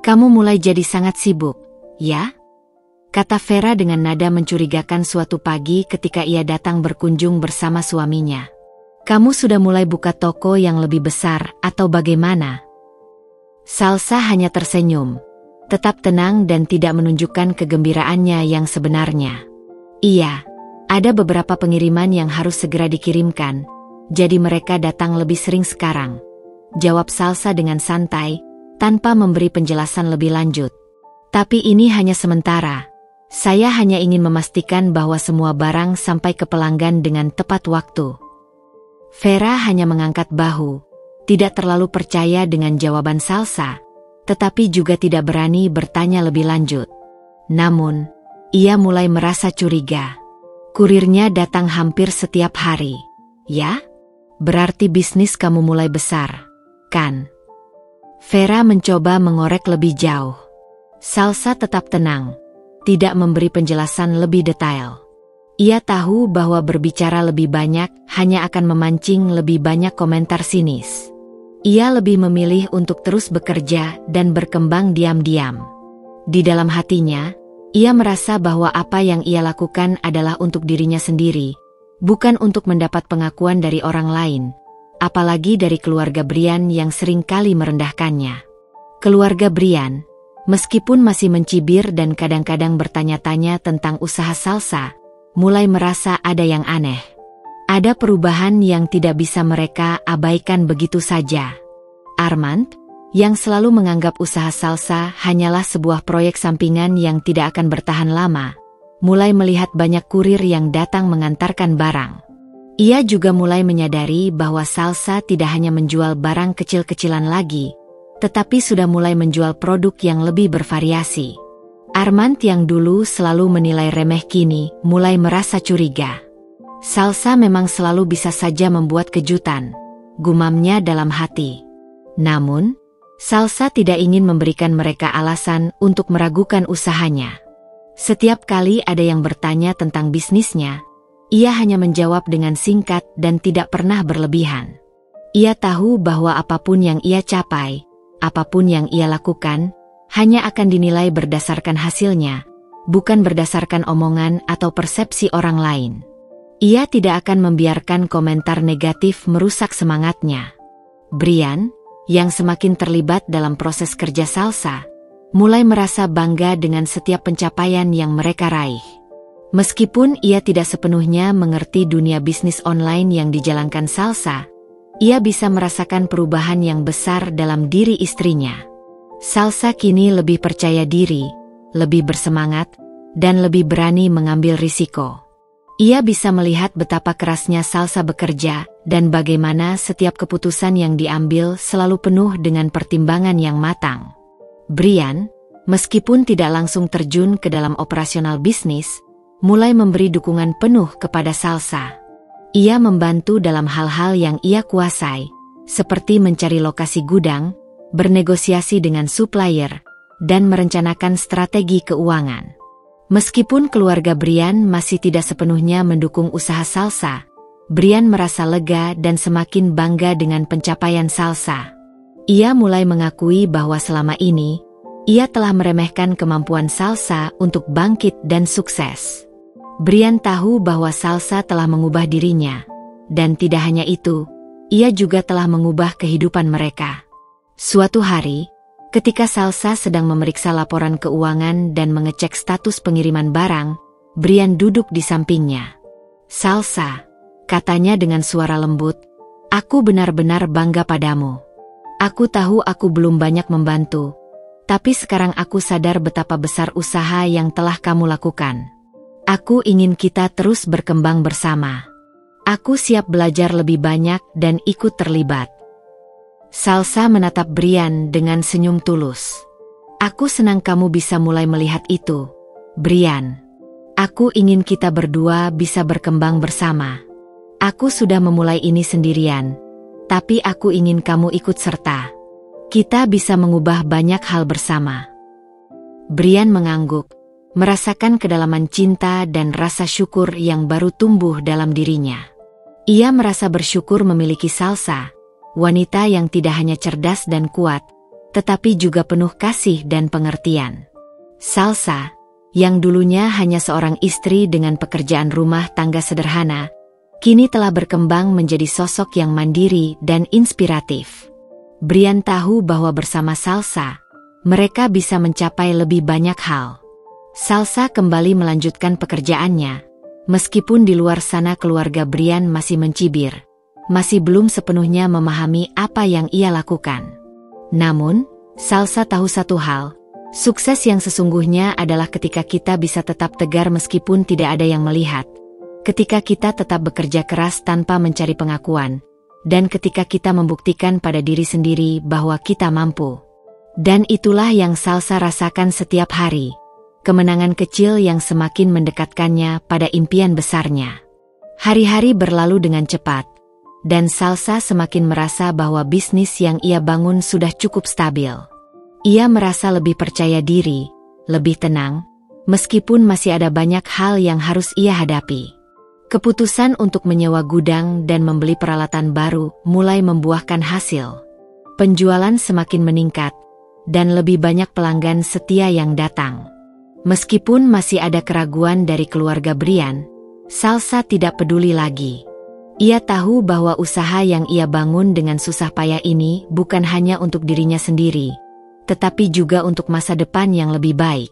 S1: Kamu mulai jadi sangat sibuk, ya?" kata Vera dengan nada mencurigakan suatu pagi ketika ia datang berkunjung bersama suaminya. "Kamu sudah mulai buka toko yang lebih besar atau bagaimana?" Salsa hanya tersenyum, tetap tenang dan tidak menunjukkan kegembiraannya yang sebenarnya. "Iya, ada beberapa pengiriman yang harus segera dikirimkan, jadi mereka datang lebih sering sekarang," jawab Salsa dengan santai, tanpa memberi penjelasan lebih lanjut. "Tapi ini hanya sementara. Saya hanya ingin memastikan bahwa semua barang sampai ke pelanggan dengan tepat waktu." Vera hanya mengangkat bahu, tidak terlalu percaya dengan jawaban Salsa, tetapi juga tidak berani bertanya lebih lanjut. Namun, ia mulai merasa curiga. Kurirnya datang hampir setiap hari. "Ya? Berarti bisnis kamu mulai besar, kan?" Vera mencoba mengorek lebih jauh. Salsa tetap tenang, tidak memberi penjelasan lebih detail. Ia tahu bahwa berbicara lebih banyak hanya akan memancing lebih banyak komentar sinis. Ia lebih memilih untuk terus bekerja dan berkembang diam-diam. Di dalam hatinya, ia merasa bahwa apa yang ia lakukan adalah untuk dirinya sendiri, bukan untuk mendapat pengakuan dari orang lain, apalagi dari keluarga Brian yang sering kali merendahkannya. Keluarga Brian, meskipun masih mencibir dan kadang-kadang bertanya-tanya tentang usaha Salsa, mulai merasa ada yang aneh. Ada perubahan yang tidak bisa mereka abaikan begitu saja. Armand, yang selalu menganggap usaha Salsa hanyalah sebuah proyek sampingan yang tidak akan bertahan lama, mulai melihat banyak kurir yang datang mengantarkan barang. Ia juga mulai menyadari bahwa Salsa tidak hanya menjual barang kecil-kecilan lagi, tetapi sudah mulai menjual produk yang lebih bervariasi. Armand yang dulu selalu menilai remeh kini mulai merasa curiga. Salsa memang selalu bisa saja membuat kejutan, gumamnya dalam hati. Namun, Salsa tidak ingin memberikan mereka alasan untuk meragukan usahanya. Setiap kali ada yang bertanya tentang bisnisnya, ia hanya menjawab dengan singkat dan tidak pernah berlebihan. Ia tahu bahwa apapun yang ia capai, apapun yang ia lakukan, hanya akan dinilai berdasarkan hasilnya, bukan berdasarkan omongan atau persepsi orang lain. Ia tidak akan membiarkan komentar negatif merusak semangatnya. Brian, yang semakin terlibat dalam proses kerja Salsa, mulai merasa bangga dengan setiap pencapaian yang mereka raih. Meskipun ia tidak sepenuhnya mengerti dunia bisnis online yang dijalankan Salsa, ia bisa merasakan perubahan yang besar dalam diri istrinya. Salsa kini lebih percaya diri, lebih bersemangat, dan lebih berani mengambil risiko. Ia bisa melihat betapa kerasnya Salsa bekerja dan bagaimana setiap keputusan yang diambil selalu penuh dengan pertimbangan yang matang. Brian, meskipun tidak langsung terjun ke dalam operasional bisnis, mulai memberi dukungan penuh kepada Salsa. Ia membantu dalam hal-hal yang ia kuasai, seperti mencari lokasi gudang, bernegosiasi dengan supplier, dan merencanakan strategi keuangan. Meskipun keluarga Brian masih tidak sepenuhnya mendukung usaha Salsa, Brian merasa lega dan semakin bangga dengan pencapaian Salsa. Ia mulai mengakui bahwa selama ini, ia telah meremehkan kemampuan Salsa untuk bangkit dan sukses. Brian tahu bahwa Salsa telah mengubah dirinya, dan tidak hanya itu, ia juga telah mengubah kehidupan mereka. Suatu hari, ketika Salsa sedang memeriksa laporan keuangan dan mengecek status pengiriman barang, Brian duduk di sampingnya. "Salsa," katanya dengan suara lembut, "aku benar-benar bangga padamu. Aku tahu aku belum banyak membantu, tapi sekarang aku sadar betapa besar usaha yang telah kamu lakukan. Aku ingin kita terus berkembang bersama. Aku siap belajar lebih banyak dan ikut terlibat." Salsa menatap Brian dengan senyum tulus. "Aku senang kamu bisa mulai melihat itu, Brian. Aku ingin kita berdua bisa berkembang bersama. Aku sudah memulai ini sendirian, tapi aku ingin kamu ikut serta. Kita bisa mengubah banyak hal bersama." Brian mengangguk, merasakan kedalaman cinta dan rasa syukur yang baru tumbuh dalam dirinya. Ia merasa bersyukur memiliki Salsa, wanita yang tidak hanya cerdas dan kuat, tetapi juga penuh kasih dan pengertian. Salsa, yang dulunya hanya seorang istri dengan pekerjaan rumah tangga sederhana, kini telah berkembang menjadi sosok yang mandiri dan inspiratif. Brian tahu bahwa bersama Salsa, mereka bisa mencapai lebih banyak hal. Salsa kembali melanjutkan pekerjaannya, meskipun di luar sana keluarga Brian masih mencibir, masih belum sepenuhnya memahami apa yang ia lakukan. Namun, Salsa tahu satu hal, sukses yang sesungguhnya adalah ketika kita bisa tetap tegar meskipun tidak ada yang melihat, ketika kita tetap bekerja keras tanpa mencari pengakuan, dan ketika kita membuktikan pada diri sendiri bahwa kita mampu. Dan itulah yang Salsa rasakan setiap hari, kemenangan kecil yang semakin mendekatkannya pada impian besarnya. Hari-hari berlalu dengan cepat, dan Salsa semakin merasa bahwa bisnis yang ia bangun sudah cukup stabil. Ia merasa lebih percaya diri, lebih tenang, meskipun masih ada banyak hal yang harus ia hadapi. Keputusan untuk menyewa gudang dan membeli peralatan baru mulai membuahkan hasil. Penjualan semakin meningkat, dan lebih banyak pelanggan setia yang datang. Meskipun masih ada keraguan dari keluarga Brian, Salsa tidak peduli lagi. Ia tahu bahwa usaha yang ia bangun dengan susah payah ini bukan hanya untuk dirinya sendiri, tetapi juga untuk masa depan yang lebih baik.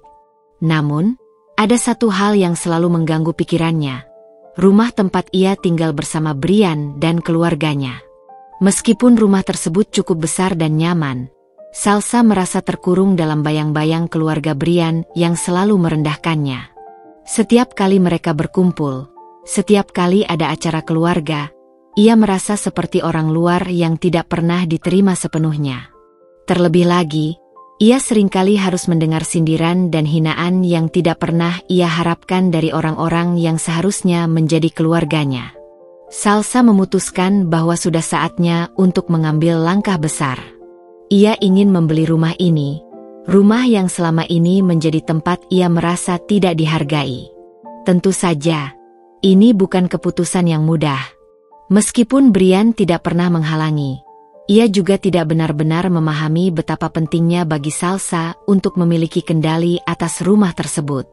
S1: Namun, ada satu hal yang selalu mengganggu pikirannya, rumah tempat ia tinggal bersama Brian dan keluarganya. Meskipun rumah tersebut cukup besar dan nyaman, Salsa merasa terkurung dalam bayang-bayang keluarga Brian yang selalu merendahkannya. Setiap kali mereka berkumpul, setiap kali ada acara keluarga, ia merasa seperti orang luar yang tidak pernah diterima sepenuhnya. Terlebih lagi, ia seringkali harus mendengar sindiran dan hinaan yang tidak pernah ia harapkan dari orang-orang yang seharusnya menjadi keluarganya. Salsa memutuskan bahwa sudah saatnya untuk mengambil langkah besar. Ia ingin membeli rumah ini, rumah yang selama ini menjadi tempat ia merasa tidak dihargai. Tentu saja, ini bukan keputusan yang mudah. Meskipun Brian tidak pernah menghalangi, ia juga tidak benar-benar memahami betapa pentingnya bagi Salsa untuk memiliki kendali atas rumah tersebut.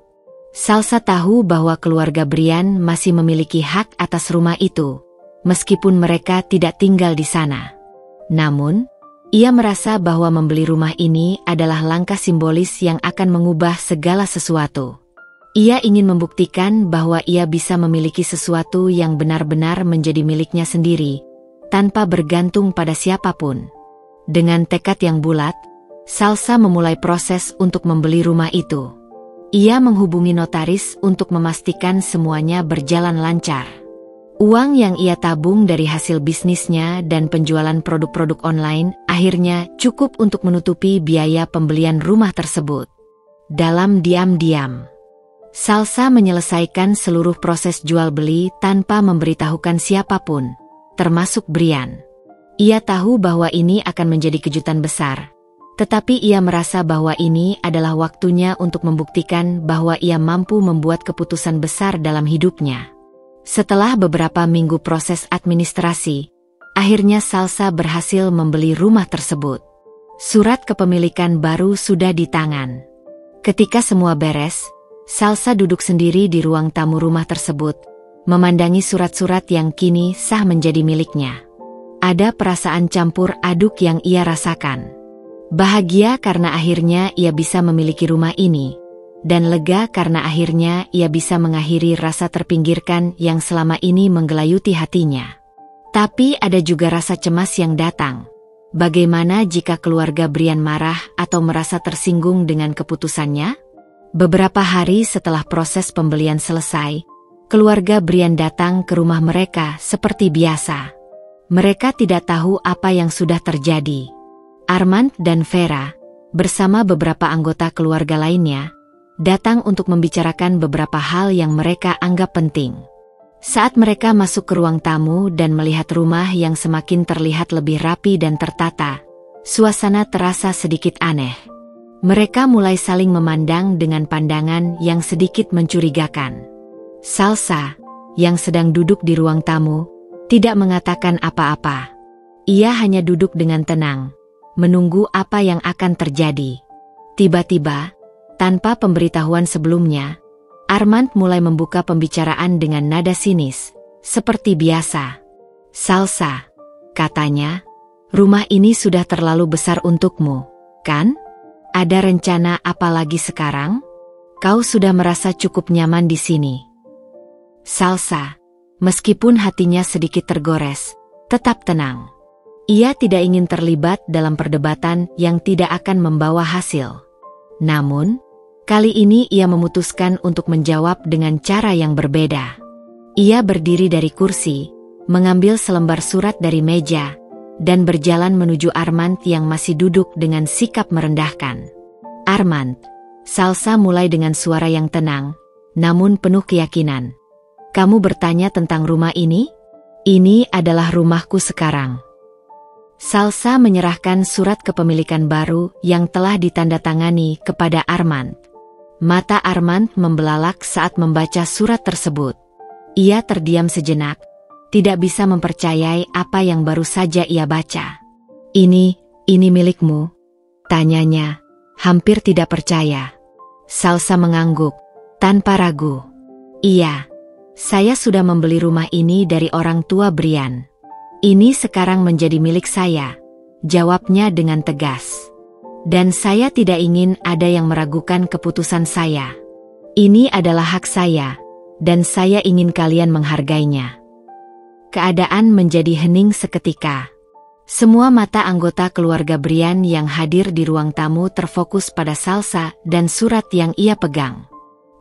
S1: Salsa tahu bahwa keluarga Brian masih memiliki hak atas rumah itu, meskipun mereka tidak tinggal di sana. Namun, ia merasa bahwa membeli rumah ini adalah langkah simbolis yang akan mengubah segala sesuatu. Ia ingin membuktikan bahwa ia bisa memiliki sesuatu yang benar-benar menjadi miliknya sendiri, tanpa bergantung pada siapapun. Dengan tekad yang bulat, Salsa memulai proses untuk membeli rumah itu. Ia menghubungi notaris untuk memastikan semuanya berjalan lancar. Uang yang ia tabung dari hasil bisnisnya dan penjualan produk-produk online akhirnya cukup untuk menutupi biaya pembelian rumah tersebut. Dalam diam-diam, Salsa menyelesaikan seluruh proses jual-beli tanpa memberitahukan siapapun, termasuk Brian. Ia tahu bahwa ini akan menjadi kejutan besar, tetapi ia merasa bahwa ini adalah waktunya untuk membuktikan bahwa ia mampu membuat keputusan besar dalam hidupnya. Setelah beberapa minggu proses administrasi, akhirnya Salsa berhasil membeli rumah tersebut. Surat kepemilikan baru sudah di tangan. Ketika semua beres, Salsa duduk sendiri di ruang tamu rumah tersebut, memandangi surat-surat yang kini sah menjadi miliknya. Ada perasaan campur aduk yang ia rasakan. Bahagia karena akhirnya ia bisa memiliki rumah ini, dan lega karena akhirnya ia bisa mengakhiri rasa terpinggirkan yang selama ini menggelayuti hatinya. Tapi ada juga rasa cemas yang datang. Bagaimana jika keluarga Brian marah atau merasa tersinggung dengan keputusannya? Beberapa hari setelah proses pembelian selesai, keluarga Brian datang ke rumah mereka seperti biasa. Mereka tidak tahu apa yang sudah terjadi. Armand dan Vera, bersama beberapa anggota keluarga lainnya, datang untuk membicarakan beberapa hal yang mereka anggap penting. Saat mereka masuk ke ruang tamu dan melihat rumah yang semakin terlihat lebih rapi dan tertata, suasana terasa sedikit aneh. Mereka mulai saling memandang dengan pandangan yang sedikit mencurigakan. Salsa, yang sedang duduk di ruang tamu, tidak mengatakan apa-apa. Ia hanya duduk dengan tenang, menunggu apa yang akan terjadi. Tiba-tiba, tanpa pemberitahuan sebelumnya, Armand mulai membuka pembicaraan dengan nada sinis, seperti biasa. "Salsa," katanya, "rumah ini sudah terlalu besar untukmu, kan? Ada rencana apa lagi sekarang? Kau sudah merasa cukup nyaman di sini." Salsa, meskipun hatinya sedikit tergores, tetap tenang. Ia tidak ingin terlibat dalam perdebatan yang tidak akan membawa hasil. Namun, kali ini ia memutuskan untuk menjawab dengan cara yang berbeda. Ia berdiri dari kursi, mengambil selembar surat dari meja, dan berjalan menuju Armand yang masih duduk dengan sikap merendahkan. "Armand," Salsa mulai dengan suara yang tenang, namun penuh keyakinan. "Kamu bertanya tentang rumah ini? Ini adalah rumahku sekarang." Salsa menyerahkan surat kepemilikan baru yang telah ditandatangani kepada Armand. Mata Armand membelalak saat membaca surat tersebut. Ia terdiam sejenak, tidak bisa mempercayai apa yang baru saja ia baca. Ini milikmu?" tanyanya, hampir tidak percaya. Salsa mengangguk, tanpa ragu. "Iya, saya sudah membeli rumah ini dari orang tua Brian. Ini sekarang menjadi milik saya," jawabnya dengan tegas. "Dan saya tidak ingin ada yang meragukan keputusan saya. Ini adalah hak saya, dan saya ingin kalian menghargainya." Keadaan menjadi hening seketika. Semua mata anggota keluarga Brian yang hadir di ruang tamu terfokus pada Salsa dan surat yang ia pegang.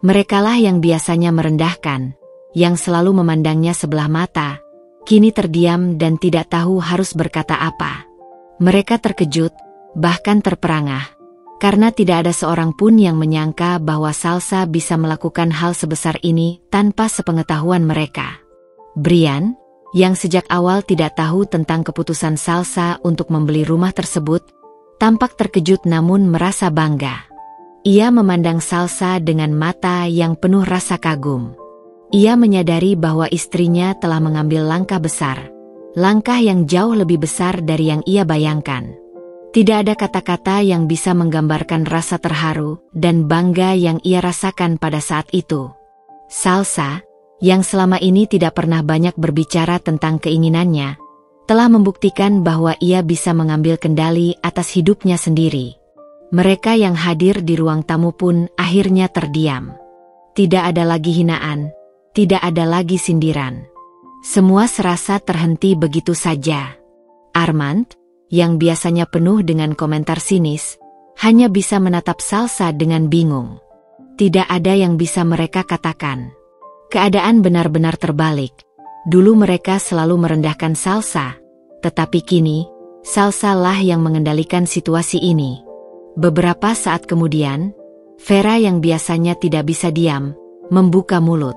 S1: Merekalah yang biasanya merendahkan, yang selalu memandangnya sebelah mata, kini terdiam dan tidak tahu harus berkata apa. Mereka terkejut, bahkan terperangah, karena tidak ada seorang pun yang menyangka bahwa Salsa bisa melakukan hal sebesar ini tanpa sepengetahuan mereka. Brian, yang sejak awal tidak tahu tentang keputusan Salsa untuk membeli rumah tersebut, tampak terkejut namun merasa bangga. Ia memandang Salsa dengan mata yang penuh rasa kagum. Ia menyadari bahwa istrinya telah mengambil langkah besar, langkah yang jauh lebih besar dari yang ia bayangkan. Tidak ada kata-kata yang bisa menggambarkan rasa terharu dan bangga yang ia rasakan pada saat itu. Salsa, yang selama ini tidak pernah banyak berbicara tentang keinginannya, telah membuktikan bahwa ia bisa mengambil kendali atas hidupnya sendiri. Mereka yang hadir di ruang tamu pun akhirnya terdiam. Tidak ada lagi hinaan, tidak ada lagi sindiran. Semua serasa terhenti begitu saja. Armand, yang biasanya penuh dengan komentar sinis, hanya bisa menatap Salsa dengan bingung. Tidak ada yang bisa mereka katakan. Keadaan benar-benar terbalik. Dulu mereka selalu merendahkan Salsa, tetapi kini, Salsa lah yang mengendalikan situasi ini. Beberapa saat kemudian, Vera yang biasanya tidak bisa diam, membuka mulut.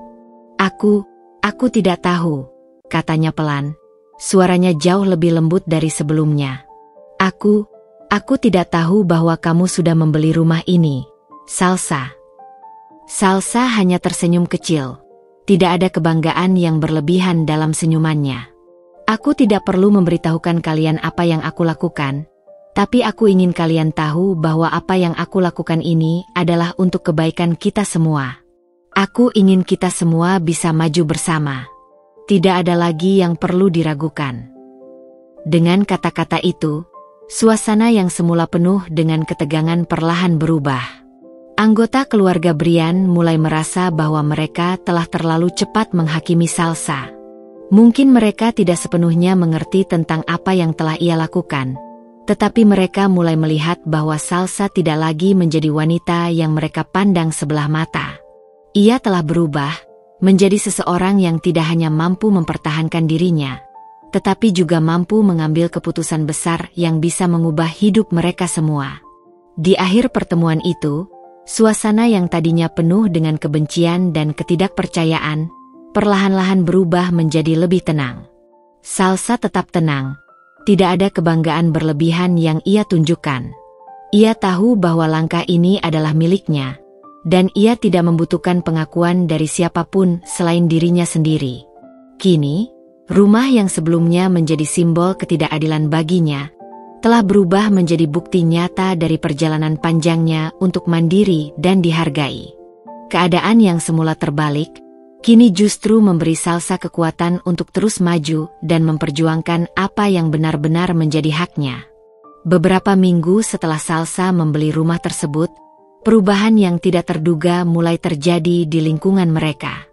S1: Aku tidak tahu, katanya pelan. Suaranya jauh lebih lembut dari sebelumnya. Aku tidak tahu bahwa kamu sudah membeli rumah ini, Salsa. Salsa hanya tersenyum kecil. Tidak ada kebanggaan yang berlebihan dalam senyumannya. Aku tidak perlu memberitahukan kalian apa yang aku lakukan, tapi aku ingin kalian tahu bahwa apa yang aku lakukan ini adalah untuk kebaikan kita semua. Aku ingin kita semua bisa maju bersama. Tidak ada lagi yang perlu diragukan. Dengan kata-kata itu, suasana yang semula penuh dengan ketegangan perlahan berubah. Anggota keluarga Brian mulai merasa bahwa mereka telah terlalu cepat menghakimi Salsa. Mungkin mereka tidak sepenuhnya mengerti tentang apa yang telah ia lakukan, tetapi mereka mulai melihat bahwa Salsa tidak lagi menjadi wanita yang mereka pandang sebelah mata. Ia telah berubah menjadi seseorang yang tidak hanya mampu mempertahankan dirinya, tetapi juga mampu mengambil keputusan besar yang bisa mengubah hidup mereka semua. Di akhir pertemuan itu, suasana yang tadinya penuh dengan kebencian dan ketidakpercayaan, perlahan-lahan berubah menjadi lebih tenang. Salsa tetap tenang, tidak ada kebanggaan berlebihan yang ia tunjukkan. Ia tahu bahwa langkah ini adalah miliknya, dan ia tidak membutuhkan pengakuan dari siapapun selain dirinya sendiri. Kini, rumah yang sebelumnya menjadi simbol ketidakadilan baginya, telah berubah menjadi bukti nyata dari perjalanan panjangnya untuk mandiri dan dihargai. Keadaan yang semula terbalik, kini justru memberi Salsa kekuatan untuk terus maju dan memperjuangkan apa yang benar-benar menjadi haknya. Beberapa minggu setelah Salsa membeli rumah tersebut, perubahan yang tidak terduga mulai terjadi di lingkungan mereka.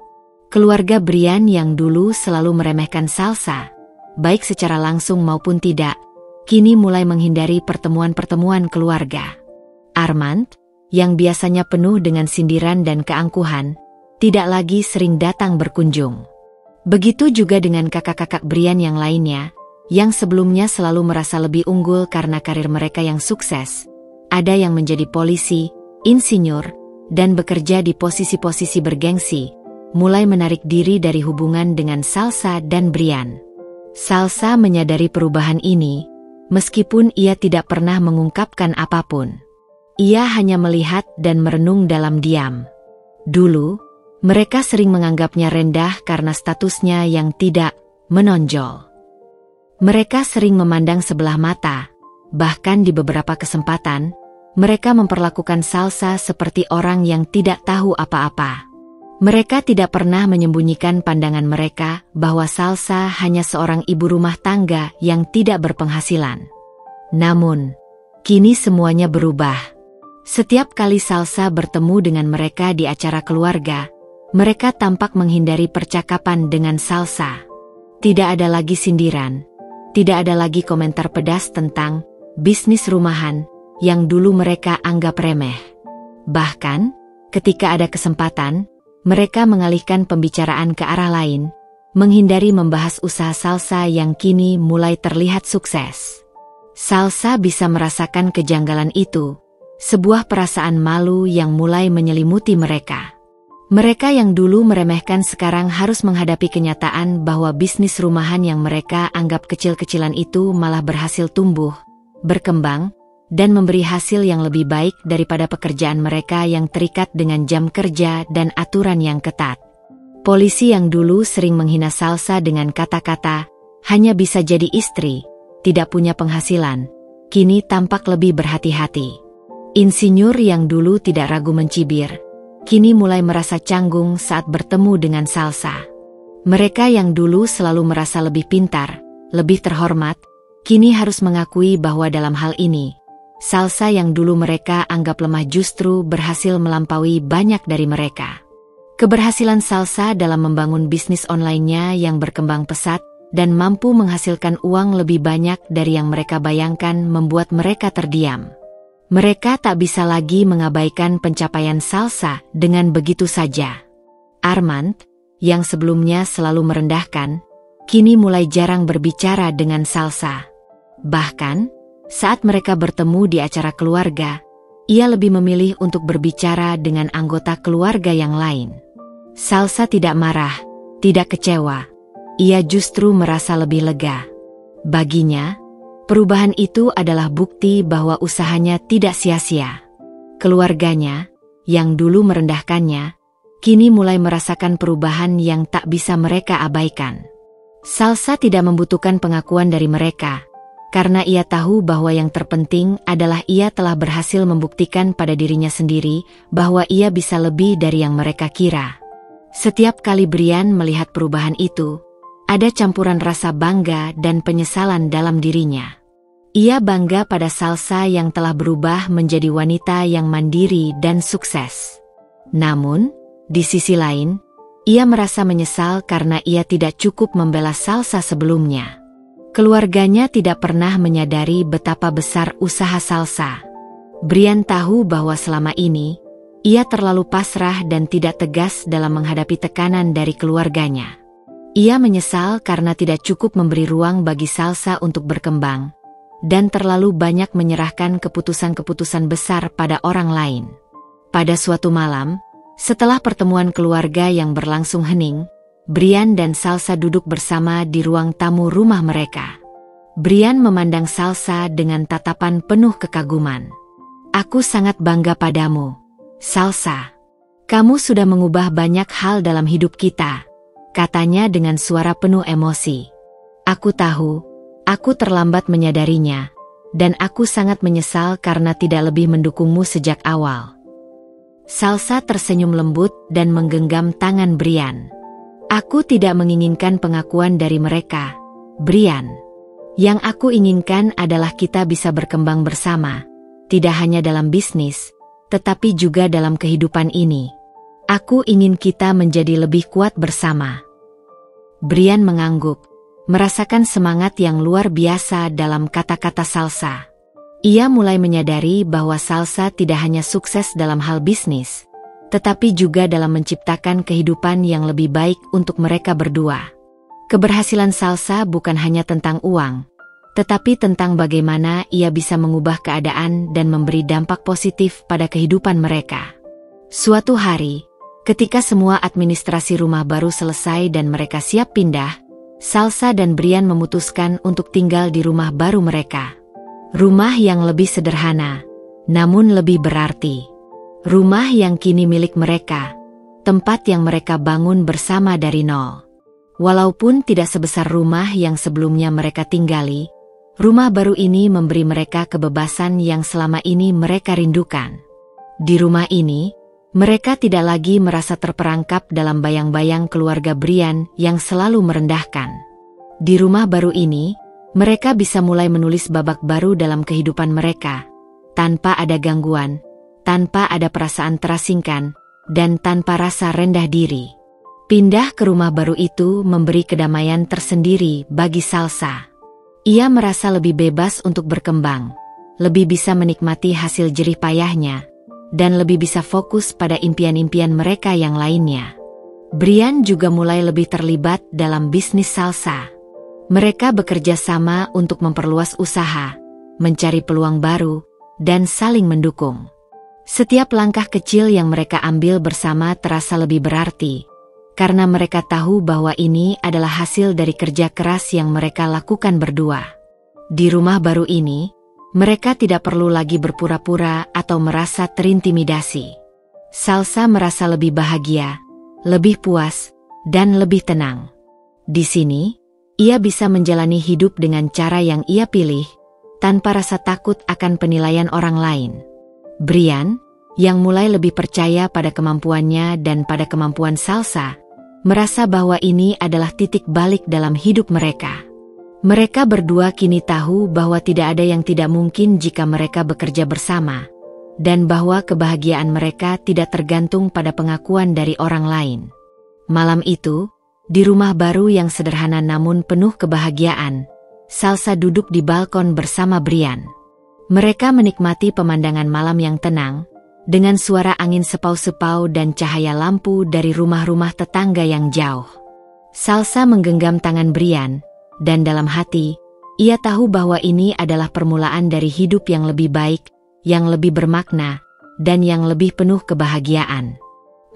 S1: Keluarga Brian yang dulu selalu meremehkan Salsa, baik secara langsung maupun tidak, kini mulai menghindari pertemuan-pertemuan keluarga. Armand, yang biasanya penuh dengan sindiran dan keangkuhan, tidak lagi sering datang berkunjung. Begitu juga dengan kakak-kakak Brian yang lainnya, yang sebelumnya selalu merasa lebih unggul karena karir mereka yang sukses. Ada yang menjadi polisi, insinyur, dan bekerja di posisi-posisi bergengsi, mulai menarik diri dari hubungan dengan Salsa dan Brian. Salsa menyadari perubahan ini, meskipun ia tidak pernah mengungkapkan apapun. Ia hanya melihat dan merenung dalam diam. Dulu, mereka sering menganggapnya rendah karena statusnya yang tidak menonjol. Mereka sering memandang sebelah mata, bahkan di beberapa kesempatan, mereka memperlakukan Salsa seperti orang yang tidak tahu apa-apa. Mereka tidak pernah menyembunyikan pandangan mereka bahwa Salsa hanya seorang ibu rumah tangga yang tidak berpenghasilan. Namun, kini semuanya berubah. Setiap kali Salsa bertemu dengan mereka di acara keluarga, mereka tampak menghindari percakapan dengan Salsa. Tidak ada lagi sindiran, tidak ada lagi komentar pedas tentang bisnis rumahan yang dulu mereka anggap remeh. Bahkan, ketika ada kesempatan, mereka mengalihkan pembicaraan ke arah lain, menghindari membahas usaha Salsa yang kini mulai terlihat sukses. Salsa bisa merasakan kejanggalan itu, sebuah perasaan malu yang mulai menyelimuti mereka. Mereka yang dulu meremehkan sekarang harus menghadapi kenyataan bahwa bisnis rumahan yang mereka anggap kecil-kecilan itu malah berhasil tumbuh, berkembang, dan memberi hasil yang lebih baik daripada pekerjaan mereka yang terikat dengan jam kerja dan aturan yang ketat. Polisi yang dulu sering menghina Salsa dengan kata-kata, hanya bisa jadi istri, tidak punya penghasilan, kini tampak lebih berhati-hati. Insinyur yang dulu tidak ragu mencibir, kini mulai merasa canggung saat bertemu dengan Salsa. Mereka yang dulu selalu merasa lebih pintar, lebih terhormat, kini harus mengakui bahwa dalam hal ini, Salsa yang dulu mereka anggap lemah justru berhasil melampaui banyak dari mereka. Keberhasilan Salsa dalam membangun bisnis online-nya yang berkembang pesat dan mampu menghasilkan uang lebih banyak dari yang mereka bayangkan membuat mereka terdiam. Mereka tak bisa lagi mengabaikan pencapaian Salsa dengan begitu saja. Armand, yang sebelumnya selalu merendahkan, kini mulai jarang berbicara dengan Salsa. Bahkan, saat mereka bertemu di acara keluarga, ia lebih memilih untuk berbicara dengan anggota keluarga yang lain. Salsa tidak marah, tidak kecewa. Ia justru merasa lebih lega. Baginya, perubahan itu adalah bukti bahwa usahanya tidak sia-sia. Keluarganya, yang dulu merendahkannya, kini mulai merasakan perubahan yang tak bisa mereka abaikan. Salsa tidak membutuhkan pengakuan dari mereka, karena ia tahu bahwa yang terpenting adalah ia telah berhasil membuktikan pada dirinya sendiri bahwa ia bisa lebih dari yang mereka kira. Setiap kali Brian melihat perubahan itu, ada campuran rasa bangga dan penyesalan dalam dirinya. Ia bangga pada Salsa yang telah berubah menjadi wanita yang mandiri dan sukses. Namun, di sisi lain, ia merasa menyesal karena ia tidak cukup membela Salsa sebelumnya. Keluarganya tidak pernah menyadari betapa besar usaha Salsa. Brian tahu bahwa selama ini, ia terlalu pasrah dan tidak tegas dalam menghadapi tekanan dari keluarganya. Ia menyesal karena tidak cukup memberi ruang bagi Salsa untuk berkembang, dan terlalu banyak menyerahkan keputusan-keputusan besar pada orang lain. Pada suatu malam, setelah pertemuan keluarga yang berlangsung hening, Brian dan Salsa duduk bersama di ruang tamu rumah mereka. Brian memandang Salsa dengan tatapan penuh kekaguman. "Aku sangat bangga padamu, Salsa. Kamu sudah mengubah banyak hal dalam hidup kita," katanya dengan suara penuh emosi. "Aku tahu, aku terlambat menyadarinya, dan aku sangat menyesal karena tidak lebih mendukungmu sejak awal." Salsa tersenyum lembut dan menggenggam tangan Brian. "Aku tidak menginginkan pengakuan dari mereka, Brian. Yang aku inginkan adalah kita bisa berkembang bersama, tidak hanya dalam bisnis, tetapi juga dalam kehidupan ini. Aku ingin kita menjadi lebih kuat bersama." Brian mengangguk, merasakan semangat yang luar biasa dalam kata-kata Salsa. Ia mulai menyadari bahwa Salsa tidak hanya sukses dalam hal bisnis, tetapi juga dalam menciptakan kehidupan yang lebih baik untuk mereka berdua. Keberhasilan Salsa bukan hanya tentang uang, tetapi tentang bagaimana ia bisa mengubah keadaan dan memberi dampak positif pada kehidupan mereka. Suatu hari, ketika semua administrasi rumah baru selesai dan mereka siap pindah, Salsa dan Brian memutuskan untuk tinggal di rumah baru mereka. Rumah yang lebih sederhana, namun lebih berarti. Rumah yang kini milik mereka, tempat yang mereka bangun bersama dari nol. Walaupun tidak sebesar rumah yang sebelumnya mereka tinggali, rumah baru ini memberi mereka kebebasan yang selama ini mereka rindukan. Di rumah ini, mereka tidak lagi merasa terperangkap dalam bayang-bayang keluarga Brian yang selalu merendahkan. Di rumah baru ini, mereka bisa mulai menulis babak baru dalam kehidupan mereka, tanpa ada gangguan, tanpa ada perasaan terasingkan, dan tanpa rasa rendah diri. Pindah ke rumah baru itu memberi kedamaian tersendiri bagi Salsa. Ia merasa lebih bebas untuk berkembang, lebih bisa menikmati hasil jerih payahnya, dan lebih bisa fokus pada impian-impian mereka yang lainnya. Brian juga mulai lebih terlibat dalam bisnis Salsa. Mereka bekerja sama untuk memperluas usaha, mencari peluang baru, dan saling mendukung. Setiap langkah kecil yang mereka ambil bersama terasa lebih berarti, karena mereka tahu bahwa ini adalah hasil dari kerja keras yang mereka lakukan berdua. Di rumah baru ini, Mereka tidak perlu lagi berpura-pura atau merasa terintimidasi. Salsa merasa lebih bahagia, lebih puas, dan lebih tenang. Di sini, ia bisa menjalani hidup dengan cara yang ia pilih, tanpa rasa takut akan penilaian orang lain. Brian, yang mulai lebih percaya pada kemampuannya dan pada kemampuan Salsa, merasa bahwa ini adalah titik balik dalam hidup mereka. Mereka berdua kini tahu bahwa tidak ada yang tidak mungkin jika mereka bekerja bersama, dan bahwa kebahagiaan mereka tidak tergantung pada pengakuan dari orang lain. Malam itu, di rumah baru yang sederhana namun penuh kebahagiaan, Salsa duduk di balkon bersama Brian. Mereka menikmati pemandangan malam yang tenang, dengan suara angin sepau-sepau dan cahaya lampu dari rumah-rumah tetangga yang jauh. Salsa menggenggam tangan Brian, dan dalam hati, ia tahu bahwa ini adalah permulaan dari hidup yang lebih baik, yang lebih bermakna, dan yang lebih penuh kebahagiaan.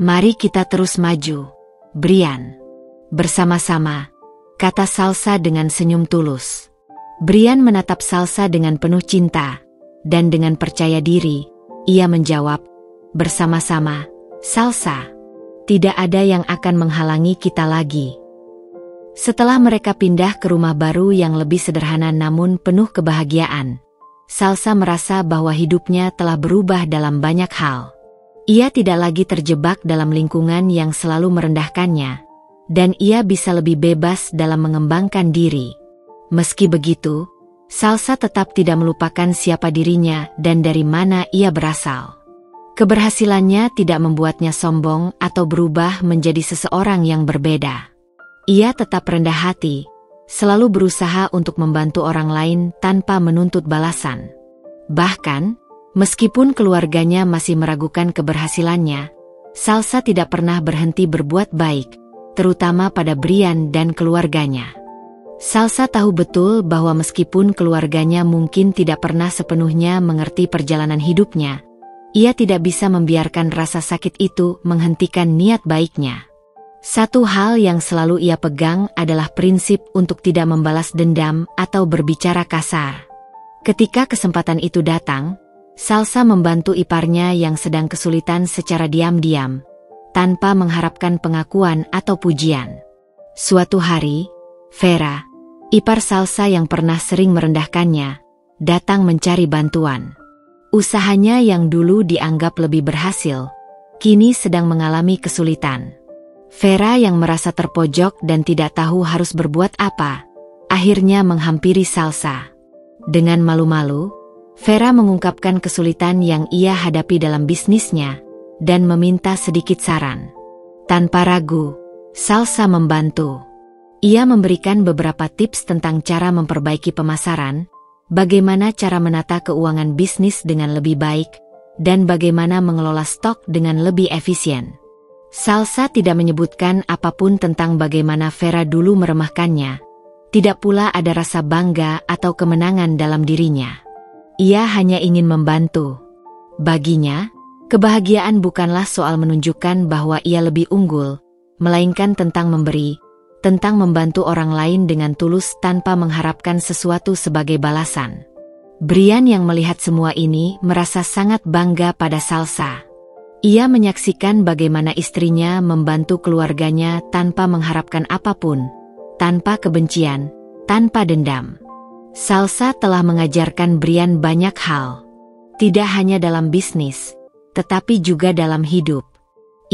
S1: Mari kita terus maju, Brian. Bersama-sama, kata Salsa dengan senyum tulus. Brian menatap Salsa dengan penuh cinta, dan dengan percaya diri, ia menjawab, bersama-sama, Salsa. Tidak ada yang akan menghalangi kita lagi. Setelah mereka pindah ke rumah baru yang lebih sederhana namun penuh kebahagiaan, Salsa merasa bahwa hidupnya telah berubah dalam banyak hal. Ia tidak lagi terjebak dalam lingkungan yang selalu merendahkannya, dan ia bisa lebih bebas dalam mengembangkan diri. Meski begitu, Salsa tetap tidak melupakan siapa dirinya dan dari mana ia berasal. Keberhasilannya tidak membuatnya sombong atau berubah menjadi seseorang yang berbeda. Ia tetap rendah hati, selalu berusaha untuk membantu orang lain tanpa menuntut balasan. Bahkan, meskipun keluarganya masih meragukan keberhasilannya, Salsa tidak pernah berhenti berbuat baik, terutama pada Brian dan keluarganya. Salsa tahu betul bahwa meskipun keluarganya mungkin tidak pernah sepenuhnya mengerti perjalanan hidupnya, ia tidak bisa membiarkan rasa sakit itu menghentikan niat baiknya. Satu hal yang selalu ia pegang adalah prinsip untuk tidak membalas dendam atau berbicara kasar. Ketika kesempatan itu datang, Salsa membantu iparnya yang sedang kesulitan secara diam-diam, tanpa mengharapkan pengakuan atau pujian. Suatu hari, Vera, ipar Salsa yang pernah sering merendahkannya, datang mencari bantuan. Usahanya yang dulu dianggap lebih berhasil, kini sedang mengalami kesulitan. Vera yang merasa terpojok dan tidak tahu harus berbuat apa, akhirnya menghampiri Salsa. Dengan malu-malu, Vera mengungkapkan kesulitan yang ia hadapi dalam bisnisnya, dan meminta sedikit saran. Tanpa ragu, Salsa membantu. Ia memberikan beberapa tips tentang cara memperbaiki pemasaran, bagaimana cara menata keuangan bisnis dengan lebih baik, dan bagaimana mengelola stok dengan lebih efisien. Salsa tidak menyebutkan apapun tentang bagaimana Vera dulu meremehkannya. Tidak pula ada rasa bangga atau kemenangan dalam dirinya. Ia hanya ingin membantu. Baginya, kebahagiaan bukanlah soal menunjukkan bahwa ia lebih unggul, melainkan tentang memberi, tentang membantu orang lain dengan tulus tanpa mengharapkan sesuatu sebagai balasan. Brian yang melihat semua ini merasa sangat bangga pada Salsa. Ia menyaksikan bagaimana istrinya membantu keluarganya tanpa mengharapkan apapun, tanpa kebencian, tanpa dendam. Salsa telah mengajarkan Brian banyak hal. Tidak hanya dalam bisnis, tetapi juga dalam hidup.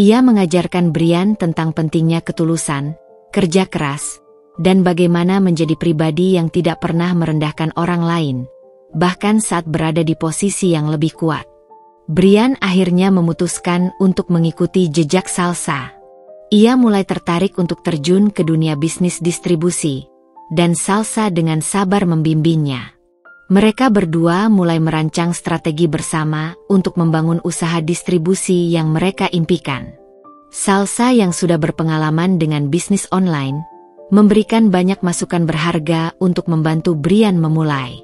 S1: Ia mengajarkan Brian tentang pentingnya ketulusan, kerja keras, dan bagaimana menjadi pribadi yang tidak pernah merendahkan orang lain, bahkan saat berada di posisi yang lebih kuat. Brian akhirnya memutuskan untuk mengikuti jejak Salsa. Ia mulai tertarik untuk terjun ke dunia bisnis distribusi, dan Salsa dengan sabar membimbingnya. Mereka berdua mulai merancang strategi bersama untuk membangun usaha distribusi yang mereka impikan. Salsa yang sudah berpengalaman dengan bisnis online, memberikan banyak masukan berharga untuk membantu Brian memulai.